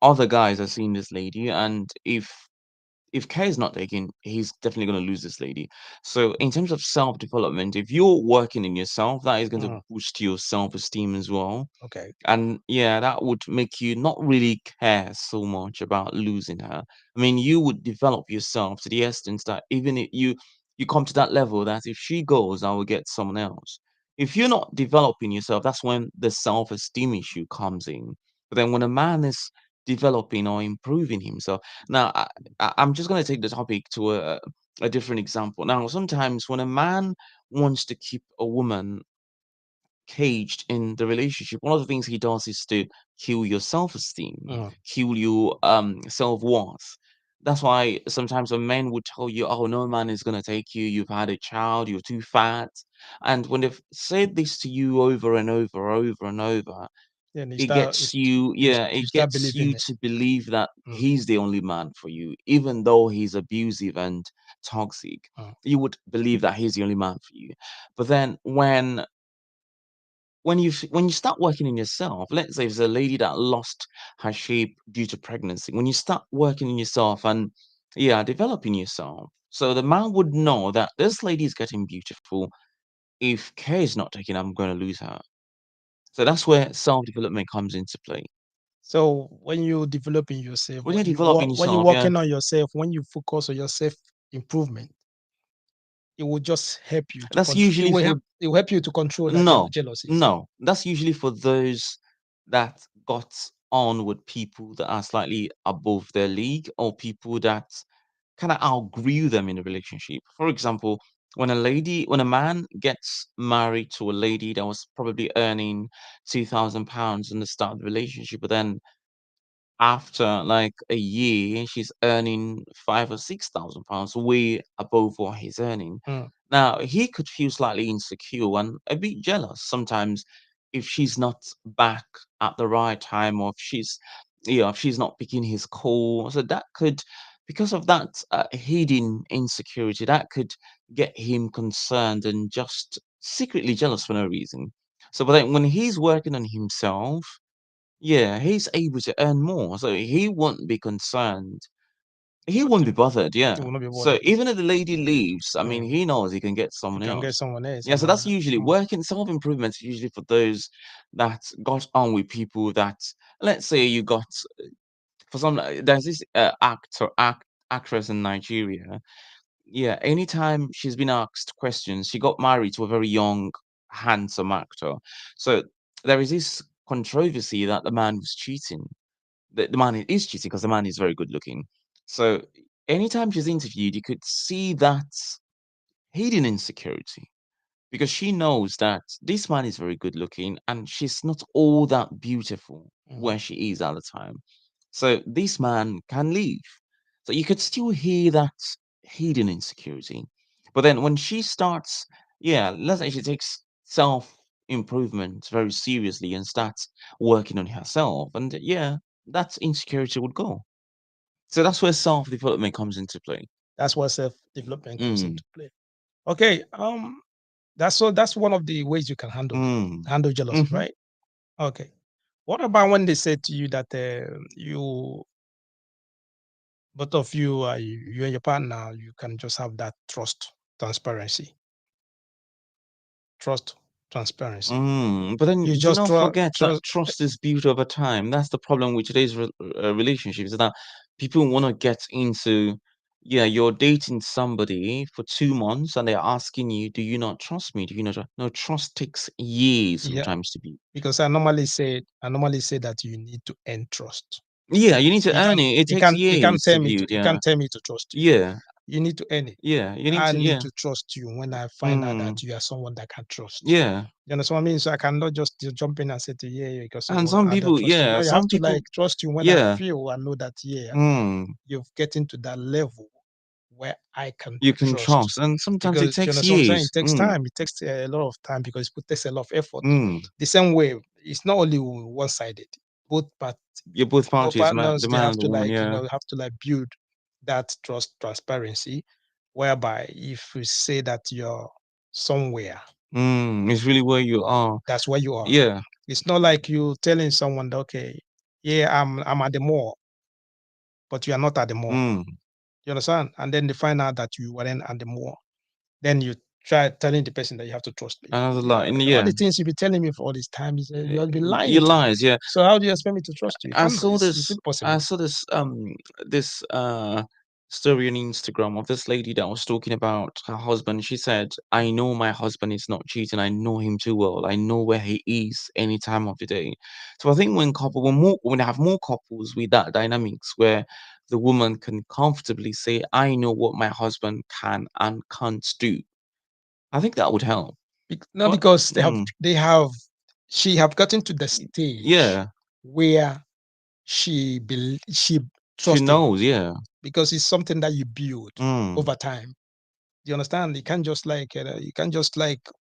other guys are seeing this lady, and if care is not taken, he's definitely going to lose this lady. So, in terms of self development, if you're working in yourself, that is going to Mm, boost your self esteem as well. okay. And yeah, that would make you not really care so much about losing her. I mean, you would develop yourself to the extent that even if you come to that level that if she goes, I will get someone else. If you're not developing yourself, that's when the self-esteem issue comes in. But then when a man is developing or improving himself, now I'm just going to take the topic to a different example. Now, sometimes when a man wants to keep a woman caged in the relationship, one of the things he does is to kill your self-esteem, Mm, kill your self-worth. That's why sometimes a man would tell you, "Oh, no man is gonna take you. You've had a child. You're too fat." And when they've said this to you over and over and over, then it gets you, yeah, you it start gets believing you it. to believe that Mm, he's the only man for you, even though he's abusive and toxic. mm, You would believe that he's the only man for you. But then when you start working in yourself, let's say it's a lady that lost her shape due to pregnancy, when you start working in yourself and yeah, developing yourself, so the man would know that this lady is getting beautiful. If care is not taken, I'm going to lose her. So that's where self-development comes into play. So when you developing yourself, When you're developing when you're yourself, yeah, working on yourself, when you focus on your self improvement, it will just help you to that's control. usually for It will help you to control that no, jealousies. no, that's usually for those that got on with people that are slightly above their league, or people that kind of outgrew them in a relationship. For example, when a man gets married to a lady that was probably earning £2,000 in the start of the relationship, but then after like a year, she's earning 5 or 6 thousand pounds, way above what he's earning. Mm, Now he could feel slightly insecure and a bit jealous sometimes if she's not back at the right time, or if if she's not picking his call. So that could, because of that hidden insecurity, that could get him concerned and just secretly jealous for no reason. So, but then when he's working on himself, yeah, he's able to earn more, so he won't be concerned. He but won't be bothered, you yeah. will not be So bothered. even if the lady leaves, I mean, Mm, he knows he can get you someone can get else. someone else, Yeah, and so that's usually mm, working self-improvement is usually for those that got on with people that, let's say you got for some, there's this actress in Nigeria. Yeah, anytime she's been asked questions, she got married to a very young, handsome actor. So there is this controversy that the man was cheating. The man is cheating because the man is very good looking. So anytime she's interviewed, you could see that hidden insecurity because she knows that this man is very good looking and she's not all that beautiful mm, where she is at the time. So this man can leave. So you could still hear that hidden insecurity. But then when she starts, yeah, let's say she takes self improvement very seriously and starts working on herself, and yeah, that insecurity would go. So that's where self development comes into play. that's what self development comes Mm, into play. Okay, that's one of the ways you can mm, handle jealousy, hmm. right? Okay. What about when they say to you that you both of you, you and your partner, you can just have that transparency, trust, transparency. But then You do just not forget that trust. trust is built over time. That's the problem with today's relationships, is that people want to get into, yeah, you're dating somebody for 2 months and they're asking you, do you not trust me? Do you not? No, trust takes years Yeah, sometimes to be. because I normally say that you need to earn trust. Yeah, you need to earn it. It takes years to build. You Yeah, can't tell me to trust you. yeah, You need to earn it. yeah. You need I to, need yeah, to trust you when I find out mm, that you are someone that can trust. yeah. You understand what I mean? So I cannot just jump in and say to you, yeah, because And some I don't people, trust you. yeah, No, you have some to like people, trust you when I yeah, feel I know that, yeah, mm, you've getting to that level where I can you can trust. trust, and sometimes it Because you know, takes sometimes years. it takes Mm, time. It takes a lot of time because it takes a lot of effort. mm. The same way, it's not only one-sided. Both part, Yeah, both both parties, partners, the they man have and the to woman, like, yeah. have to like build that trust, transparency, whereby if you say that you're somewhere, It's really where you are. that's where you are. Yeah. It's not like you telling someone that, okay, yeah, I'm at the mall, but you are not at the mall. Mm. You understand? And then they find out that you weren't at the mall. Then you try telling the person that you have to trust me. Another Yeah, lie. And all yeah, the things you've been telling me for all this time, you have been lying you to me. lies. Yeah, So how do you expect me to trust you? I saw It's this. I impossible. saw this story on Instagram of this lady that was talking about her husband. She said, "I know my husband is not cheating. I know him too well. I know where he is any time of the day." So I think when I have more couples with that dynamics where the woman can comfortably say, "I know what my husband can and can't do," I think that would help. Not But because she have gotten to the stage yeah, where she she trusts him knows. Yeah. because it's something that you build Mm. over time. Do you understand? You can't just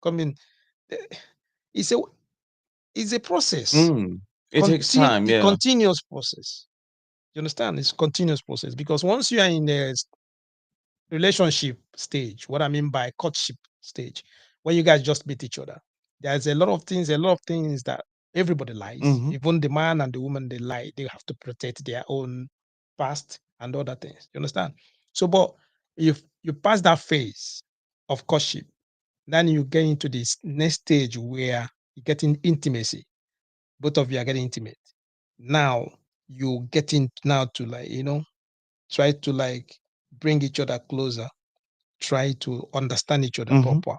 come in. eh, It's a process, It takes time. Yeah. continuous process. You understand? It's continuous process because once you are in a relationship stage, what I mean by courtship stage, when you guys just meet each other, there's a lot of things that everybody lies. Mm-hmm. Even the man and the woman, they lie. They have to protect their own past and other things. You understand? So, but if you pass that phase of courtship, then you get into this next stage where you get in intimacy. Both of you are getting intimate. Now you getting now to try to bring each other closer, try to understand each other Mm-hmm. proper.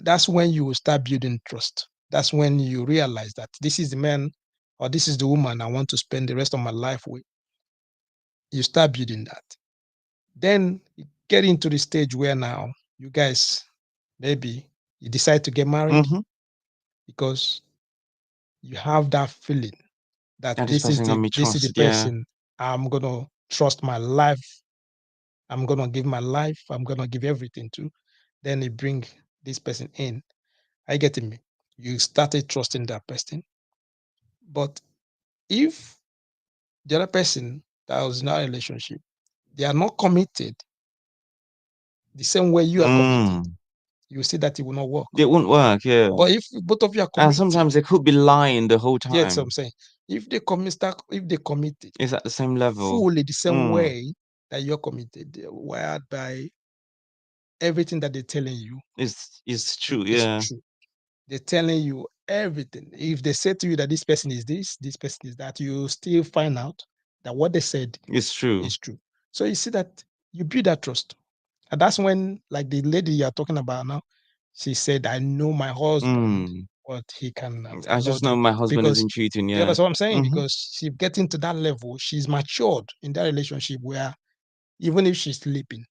That's when you will start building trust. That's when you realize that this is the man or this is the woman I want to spend the rest of my life with. You start building that. Then you get into the stage where now you guys maybe you decide to get married Mm-hmm. because you have that feeling that And this person can be this is the trusted. Yeah. person I'm gonna trust my life. I'm gonna give my life. I'm gonna give everything to. Then you bring this person in. I get me. You started trusting that person. But if the other person that was in our relationship, they are not committed the same way you are committed, Mm. you see that it will not work. It won't work. Yeah. But if both of you are And committed, sometimes they could be lying the whole yes, time. I'm saying if they committed It's at the same level. fully the same Mm. way that you're committed, whereby everything that they're telling you It's true. is Yeah. true. They're telling you everything. If they say to you that this person is this person is that, you still find out that what they said It's true. is true. So you see that you build that trust. And that's when, like the lady you're talking about now, she said, I know my husband, Mm. what he I just cannot know do. my husband Because isn't cheating. you Yeah. understand what I'm saying? Mm-hmm. Because she getting to that level, she's matured in that relationship where even if she's sleeping,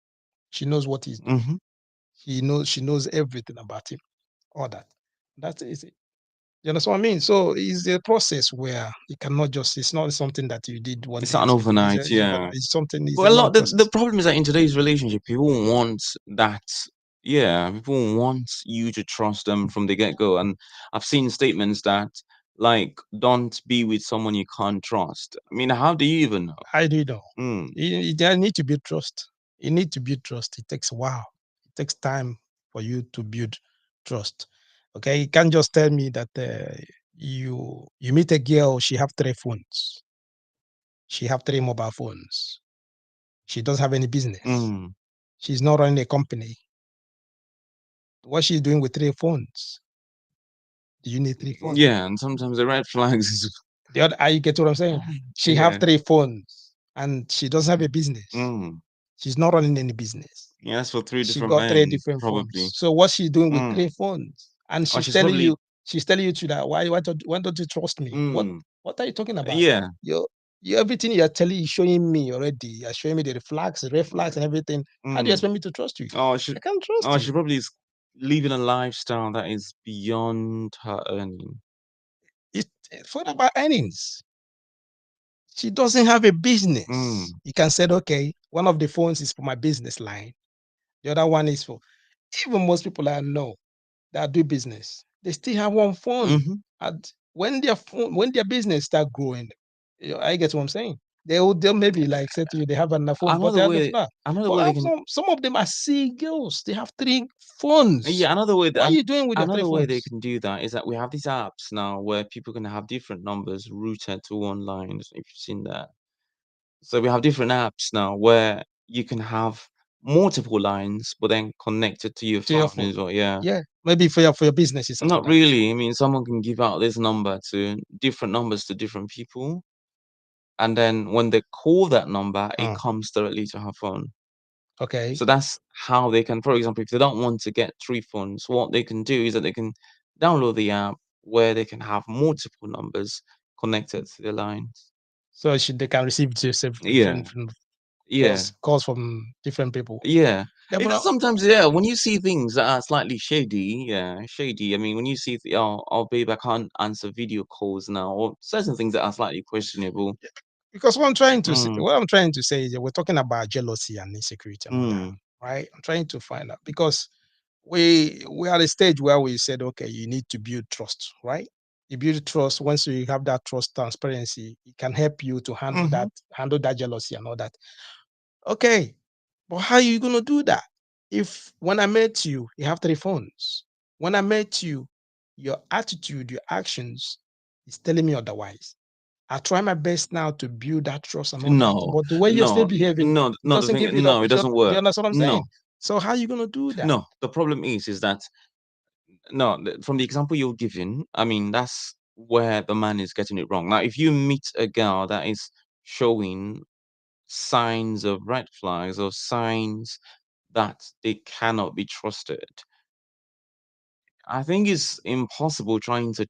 she knows what he's doing. Mm-hmm. She knows everything about him, all that. That's it. You understand what I mean? So it's a process where you cannot just, it's not something that you did one It's day not or an something. overnight. Yeah. It's But a a long lot the process. problem is that in today's relationship, people want that. Yeah, people want you to trust them from the get-go. And I've seen statements that like, don't be with someone you can't trust. I mean, how do you even know? I do know. Mm. There need to build trust. You need to build trust. It takes a while. It takes time for you to build trust. Okay, you can't just tell me that you meet a girl, she have 3 phones, she have 3 mobile phones, she doesn't have any business, Mm. she's not running a company. What she's doing with 3 phones? Do you need 3 phones? Yeah, and sometimes the red flags is The other, you get what I'm saying? She have yeah. 3 phones and she doesn't have a business. Mm. She's not running any business. Yeah, that's for three She different got 3 men, different phones. probably. So what's she doing with Mm. 3 phones? And Or she's probably she's telling you to that, why don't you trust me? mm. What are you talking about? Yeah. You Everything you're telling you showing me already. You're showing me the flags, the red flags and everything. How do you Mm. expect me to trust you? Oh, she I can't trust you. she probably is living a lifestyle that is beyond her earning. It's what about earnings? She doesn't have a business. Mm. You can say, okay, one of the phones is for my business line. The other one is for, even most people I know that do business, they still have one phone. Mhm. And when their business start growing, I get what I'm saying. they'll maybe like say to you they have enough phone, but they have not. Another But way I they have can some of them are CEOs. They have 3 phones. yeah, What are you doing with your 3 another way they phones? can do that is that we have these apps now where people can have different numbers routed to one line. I don't know if you've seen that. So we have different apps now where you can have multiple lines, but then connected to your To your phone phone. as well. Yeah. Yeah, maybe for your business is Not important. really. I mean, someone can give out this number to different numbers to different people, and then when they call that number, it comes directly to her phone. Okay. So that's how they can, for example, if they don't want to get 3 phones, what they can do is that they can download the app where they can have multiple numbers connected to the lines. So they can receive just Yeah, different yeah, calls from different people. yeah. Yeah, Even but sometimes, yeah, when you see things that are slightly shady, yeah, shady. I mean, when you see, oh, babe, I can't answer video calls now, or certain things that are slightly questionable. because Mm, what I'm trying to say is that we're talking about jealousy and insecurity and all that, mm, right? I'm trying to find out because we are at a stage where we said, okay, you need to build trust, right? You build trust. Once you have that trust, transparency, it can help you to mhm. handle that jealousy and all that. Okay, but how are you gonna do that? If when I met you, you have 3 phones. When I met you, your attitude, your actions is telling me otherwise. I try my best now to build that trust and all that, No, but the way you're still no, behaving, it no. The doesn't give thing, you the no, it opportunity. doesn't Do you work. understand what I'm saying? No, So how are you gonna do that? no. The problem is that no, from the example you're giving, I mean, that's where the man is getting it wrong. Now, if you meet a girl that is showing signs of red flags or signs that they cannot be trusted, I think it's impossible trying to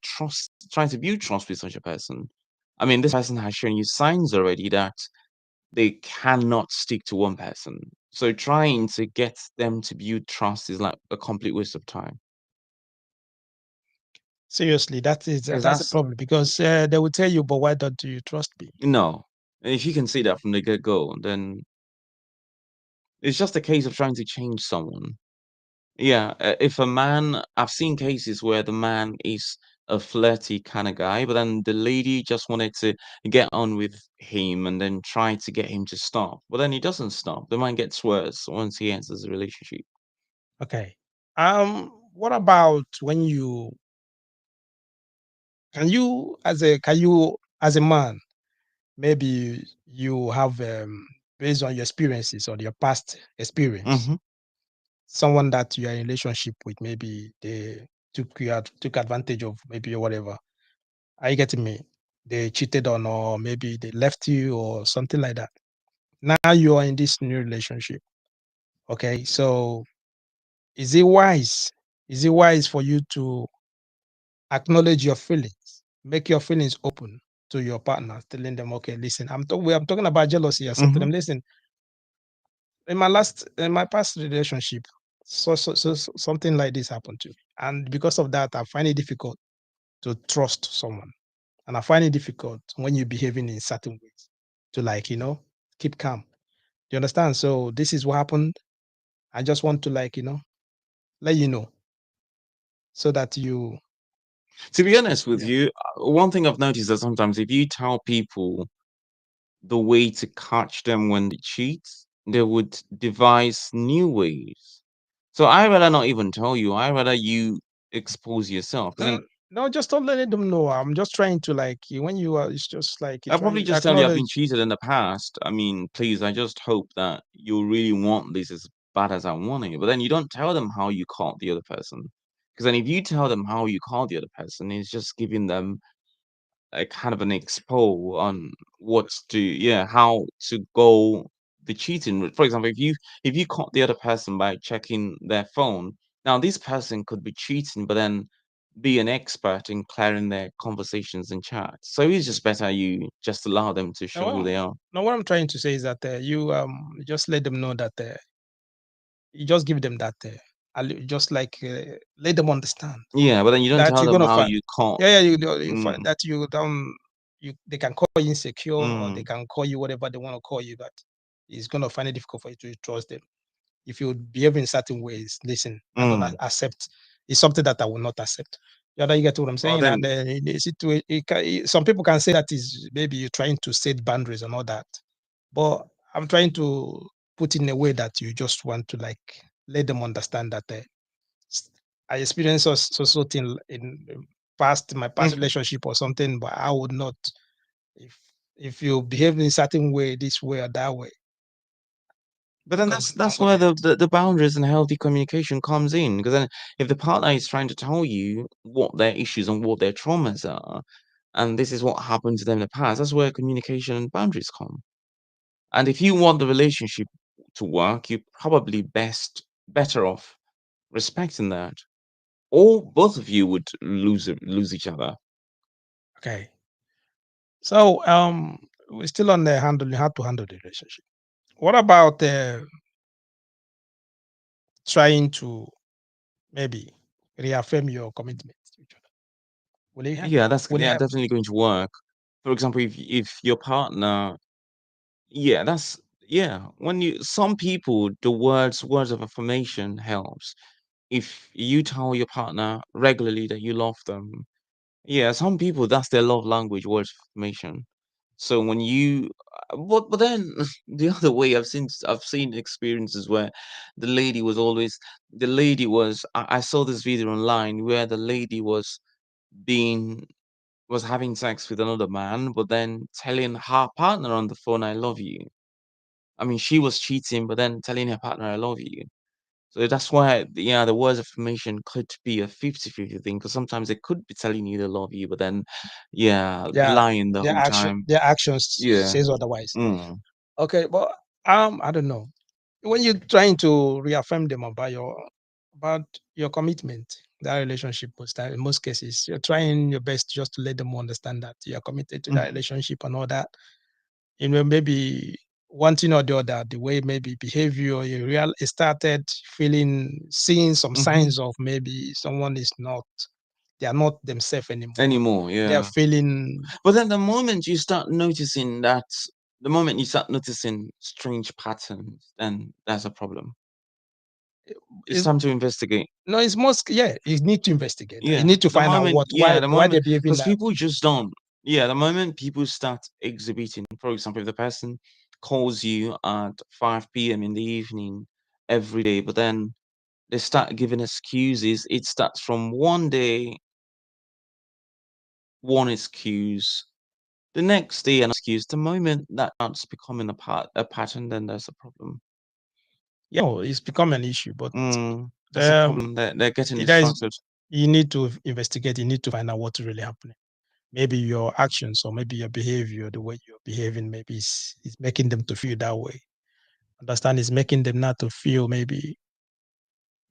build trust with such a person. I mean, this person has shown you signs already that they cannot stick to one person. So trying to get them to build trust is like a complete waste of time. Seriously, Because that's a that's problem because they will tell you, but why don't you trust me? no. If you can see that from the get-go, then it's just a case of trying to change someone. Yeah, if a man I've seen cases where the man is a flirty kinda guy, but then the lady just wanted to get on with him and then try to get him to stop. But then he doesn't stop. The man gets worse once he enters a relationship. Okay. What about when you as a man, maybe you have based on your experiences or your past experience, Mhm. someone that you are in relationship with, maybe they took advantage of maybe or whatever. Are you getting me? They cheated on or maybe they left you or something like that. Now you are in this new relationship. Okay. So is it wise? Is it wise for you to acknowledge your feelings, make your feelings open to your partner, telling them, okay, listen, I'm talking about jealousy. I said to them, Mhm. listen, in my past relationship, something like this happened to me. And because of that, I find it difficult to trust someone. And I find it difficult when you're behaving in certain ways to keep calm. Do you understand? So this is what happened. I just want to let you know so that you To be honest with yeah. you, one thing I've noticed that sometimes if you tell people the way to catch them when they cheat, they would devise new ways. So I rather not even tell you. I rather you expose yourself. Because No, then no, just don't let them know. I'm just trying to when you are. It's just like you're I'll trying probably to just tell you I've been acknowledge. cheated in the past. I mean, please, I just hope that you really want this as bad as I want it. But then you don't tell them how you caught the other person. Because then if you tell them how you caught the other person, it's just giving them a kind of an expo on what to yeah, how to go the cheating route. For example, if you caught the other person by checking their phone, now this person could be cheating, but then be an expert in clearing their conversations and chats. So it's just better you just allow them to Now, show who they are. what I'm trying to say is that you just let them know that you just give them that just let them understand Yeah, but then you don't that tell you're them gonna how find. you caught. Yeah, yeah, you Mm, find that you don't. They can call you insecure or they mm, can call you whatever they want to call you, but it's gonna find it difficult for you to trust them. If you behave in certain ways, listen, I don't mm. accept. It's something that I will not accept. Yeah, you get what I'm Well, saying. then, And in a situation, some people can say that is maybe you're trying to set boundaries and all that, but I'm trying to put in a way that you just want to like let them understand that I experienced so thing in my past mhm. relationship or something, but I would not if if you behave in a certain way, this way or that way, But then because that's most of where it, the boundaries and healthy communication comes in. Because then, if the partner is trying to tell you what their issues and what their traumas are, and this is what happened to them in the past, that's where communication and boundaries come. And if you want the relationship to work, you're probably better off respecting that, or both of you would lose each other. okay. So we're still on the handling how to handle the relationship. What about trying to maybe reaffirm your commitment to each other? Will it help? Yeah, that's Will it help? definitely going to work. For example, if your partner, yeah, that's yeah. When you some people, the words of affirmation helps. If you tell your partner regularly that you love them, yeah, some people that's their love language, words of affirmation. So when you, but then the other way, I've seen experiences where the lady was I saw this video online where the lady being was having sex with another man, but then telling her partner on the phone, "I love you." I mean, she was cheating, but then telling her partner, "I love you." So that's why, yeah, the words of affirmation could be a 50-50 thing, because sometimes they could be telling you they love you, but then, yeah, Yeah, lying the whole time. their actions Yeah. says otherwise. Mm. Okay, but I don't know. When you're trying to reaffirm them about your commitment, that relationship most time in most cases, you're trying your best just to let them understand that you're committed to that Mhm. relationship and all that. Maybe one thing or the other, the way maybe behavior you started seeing some Mhm. signs of maybe someone is not they are not themselves anymore. Anymore, They are yeah. feeling But then the moment you start noticing strange patterns, then that's a problem. It's is time to investigate. no, it's most yeah, you need to investigate. You Yeah, need to find out the why moment, they're behaving because that. people just don't. Yeah, the moment people start exhibiting, for example, if the person calls you at 5 p.m. in the evening every day, but then they start giving excuses, it starts from one day, one excuse, the next day, an excuse. The moment that starts becoming a pattern, then there's a problem. Yeah, no, it's become an issue, but That's a problem. They're getting there is distracted. you need to investigate, you need to find out what's really happening. Maybe your actions or maybe your behavior, the way you're behaving, maybe is making them to feel that way. Understand is making them not to feel maybe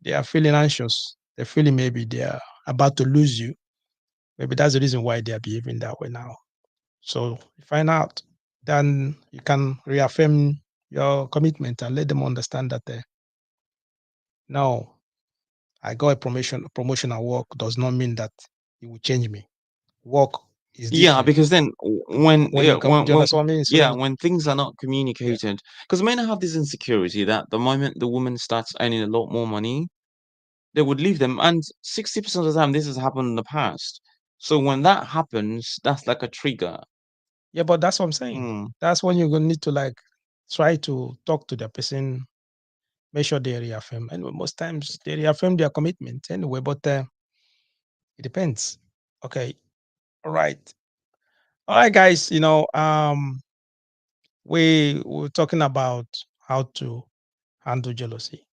they are feeling anxious. They're feeling maybe they are about to lose you. Maybe that's the reason why they are behaving that way now. So you find out, then you can reaffirm your commitment and let them understand that no, I got a promotion at work does not mean that it will change me. Work is Yeah, different because then when when yeah, you come. Do you understand what I mean? yeah, So when things are not yeah, communicated, because men have this insecurity that the moment the woman starts earning a lot more money, they would leave them. And 60% of the time, this has happened in the past. So when that happens, that's like a trigger. yeah, but that's what I'm saying. Mm. That's when you're gonna need to like try to talk to the person, make sure they reaffirm. And most times they reaffirm their commitment anyway, but it depends. Okay, all right, all right, guys. We were talking about how to handle jealousy,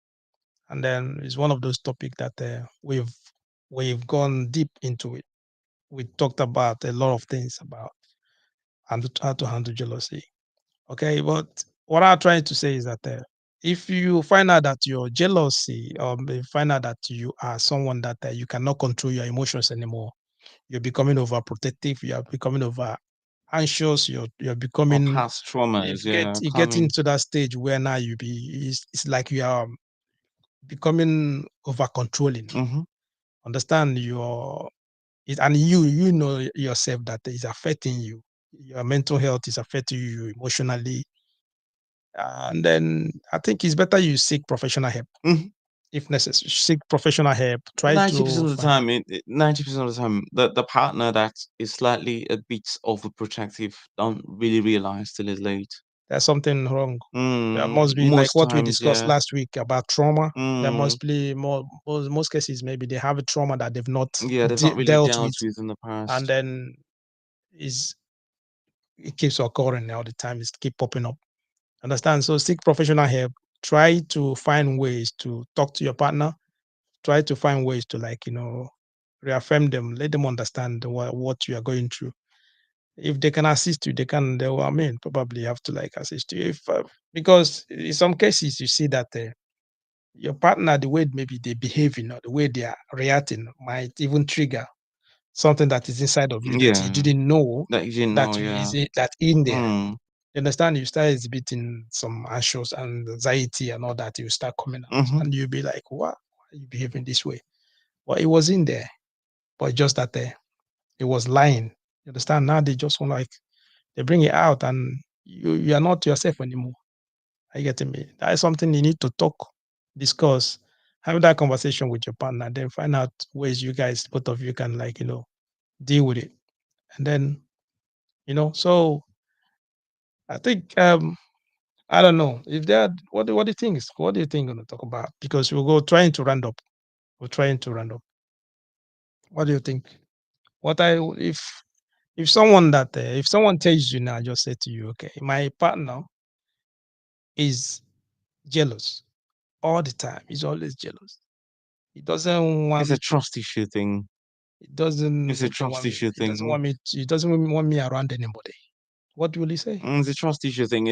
and then it's one of those topics that we've gone deep into it. We talked about a lot of things about how to handle jealousy. Okay, but what I'm trying to say is that if you find out that your jealousy, or you find out that you are someone that you cannot control your emotions anymore, you're becoming overprotective, you are becoming over anxious, you're Or becoming past traumas, yeah, you get coming. into that stage where now it's like you are becoming over controlling. Hmm. Understand and you know yourself that is affecting you. Your mental health is affecting you emotionally, and then I think it's better you seek professional help. Hmm. if necessary. Seek professional help. Try 90% to of the find. time, 90% of the time, the partner that is slightly a bit overprotective don't really realize till it's late. There's something wrong. There must be like Most what we times, discussed yeah. last week about trauma. There Mm, must be most cases maybe they have a trauma that they've not yeah, they've not really dealt dealt with, with in the and past. then is it keeps occurring all the time. It's keep popping up. Understand? So seek professional help. Try to find ways to talk to your partner. Try to find ways to reaffirm them, let them understand what you are going through. If they can assist you, they can. They will, I mean, probably have to like assist you. If because in some cases you see that your partner, the way maybe they behaving or the way they are reacting, might even trigger something that is inside of you that you Yeah, didn't know that you didn't know, that you yeah. is that in there. Mm, You understand? You start exhibiting some anxious and anxiety and all that. You start coming out, mm-hmm. and you'll be like, "What? Why are you behaving this way?" Well, it was in there, but just that it was lying. You understand? Now they just want like they bring it out, and you are not yourself anymore. Are you getting me? That is something you need to talk, discuss, have that conversation with your partner, then find out ways you guys, both of you, can deal with it, and then So I think I don't know if there. What do you think? What do you think going to talk about? Because we'll go trying to round up. We're trying to round up. What do you think? What I if someone if someone tells you now, just say to you, okay, my partner is jealous all the time. He's always jealous. He doesn't It's want a me to. trust issue thing. He doesn't It's a even trust want me. issue He doesn't thing. want me. He doesn't want me around anybody. What will he say? It's a trust issue thing.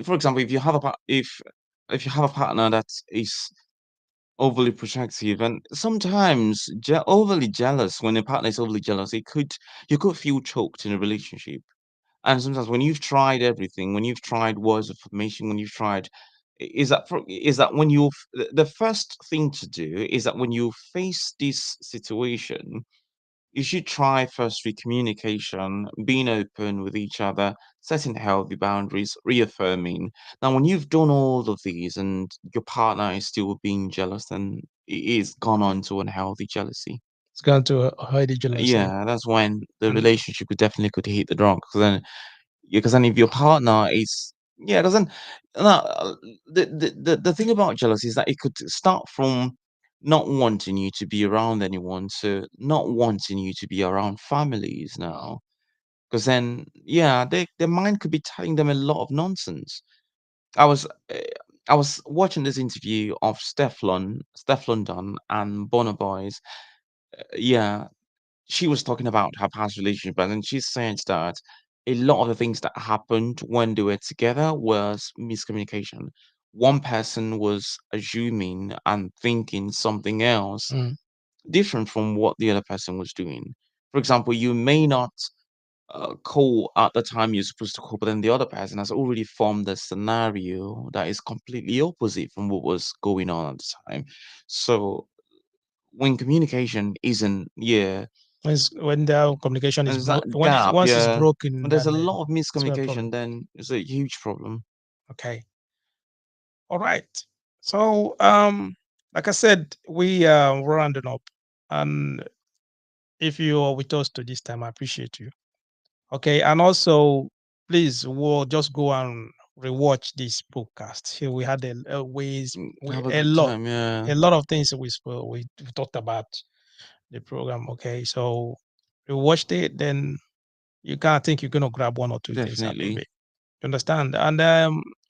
For example, if you have if you have a partner that is overly protective and sometimes overly jealous, when a partner is overly jealous, you could feel choked in a relationship. And sometimes when you've tried everything, when you've tried words of affirmation, when you've tried, is that when the first thing to do is that when you face this situation, you should try firstly communication, being open with each other, setting healthy boundaries, reaffirming. Now, when you've done all of these and your partner is still being jealous, then it is gone on to unhealthy jealousy. It's going to hide the jealousy. Yeah, that's when the And relationship could hit the rock. Because then if your partner is yeah, because then no, the thing about jealousy is that it could start from not wanting you to be around anyone to not wanting you to be around families now. Because then, yeah, their mind could be telling them a lot of nonsense. I was eh, I was watching this interview of Stefflon Don and Bonner Boys. Yeah, she was talking about her past relationship, and then she said that a lot of the things that happened when they were together was miscommunication. One person was assuming and thinking something else mm, different from what the other person was doing. For example, you may not call at the time you're supposed to call, but then the other person has already formed a scenario that is completely opposite from what was going on at the time. So when communication isn't, yeah, when the communication is there's that broken, gap, once it's yeah. When broken, there's a then lot of it's my problem. miscommunication, then it's a huge problem. Okay. All right. So, like I said, we are rounding up, and if you are with us to this time, I appreciate you. Okay, and also, please, we'll just go and rewatch this podcast. Here we had Have a a good lot, time, yeah. a lot of things we spoke, we talked about the program. Okay, so we watched it, then you kind of think you're gonna grab one or two things out of Definitely. it. You understand? And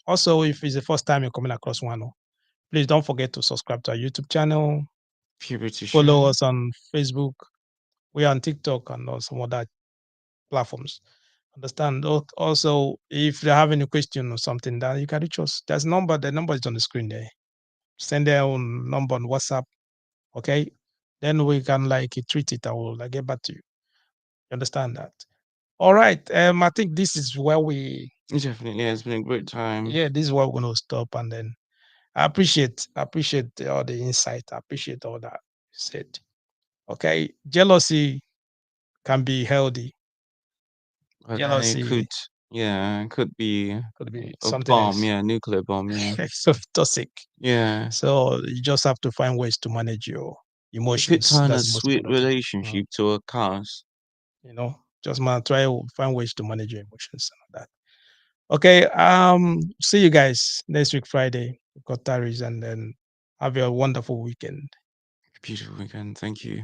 also, if it's the first time you're coming across one, please don't forget to subscribe to our YouTube channel, Puberty follow share. us on Facebook. We are on TikTok and on some other platforms. Understand? Also, if you have any question or something, then you can reach us. There's number. The number is on the screen there. Send their own number on WhatsApp. Okay. Then we can treat it. I will get back to you. You understand that? All right. I think this is where Definitely, it's been a great time. yeah, this is where we're gonna stop, and then I appreciate all the insight. I appreciate all that you said. Okay. Jealousy can be healthy. But then it Jealousy could Yeah, it could be Could be a something bomb. else. Yeah, nuclear bomb. Yeah. So toxic. Yeah. So you just have to find ways to manage your It could emotions. turn a That's the most sweet important thing. Mm, relationship to a chaos. You know, just try to find ways to manage your emotions and all that. Okay. See you guys next week Friday. We've got Taris, and then have a wonderful weekend. Beautiful weekend. Thank you.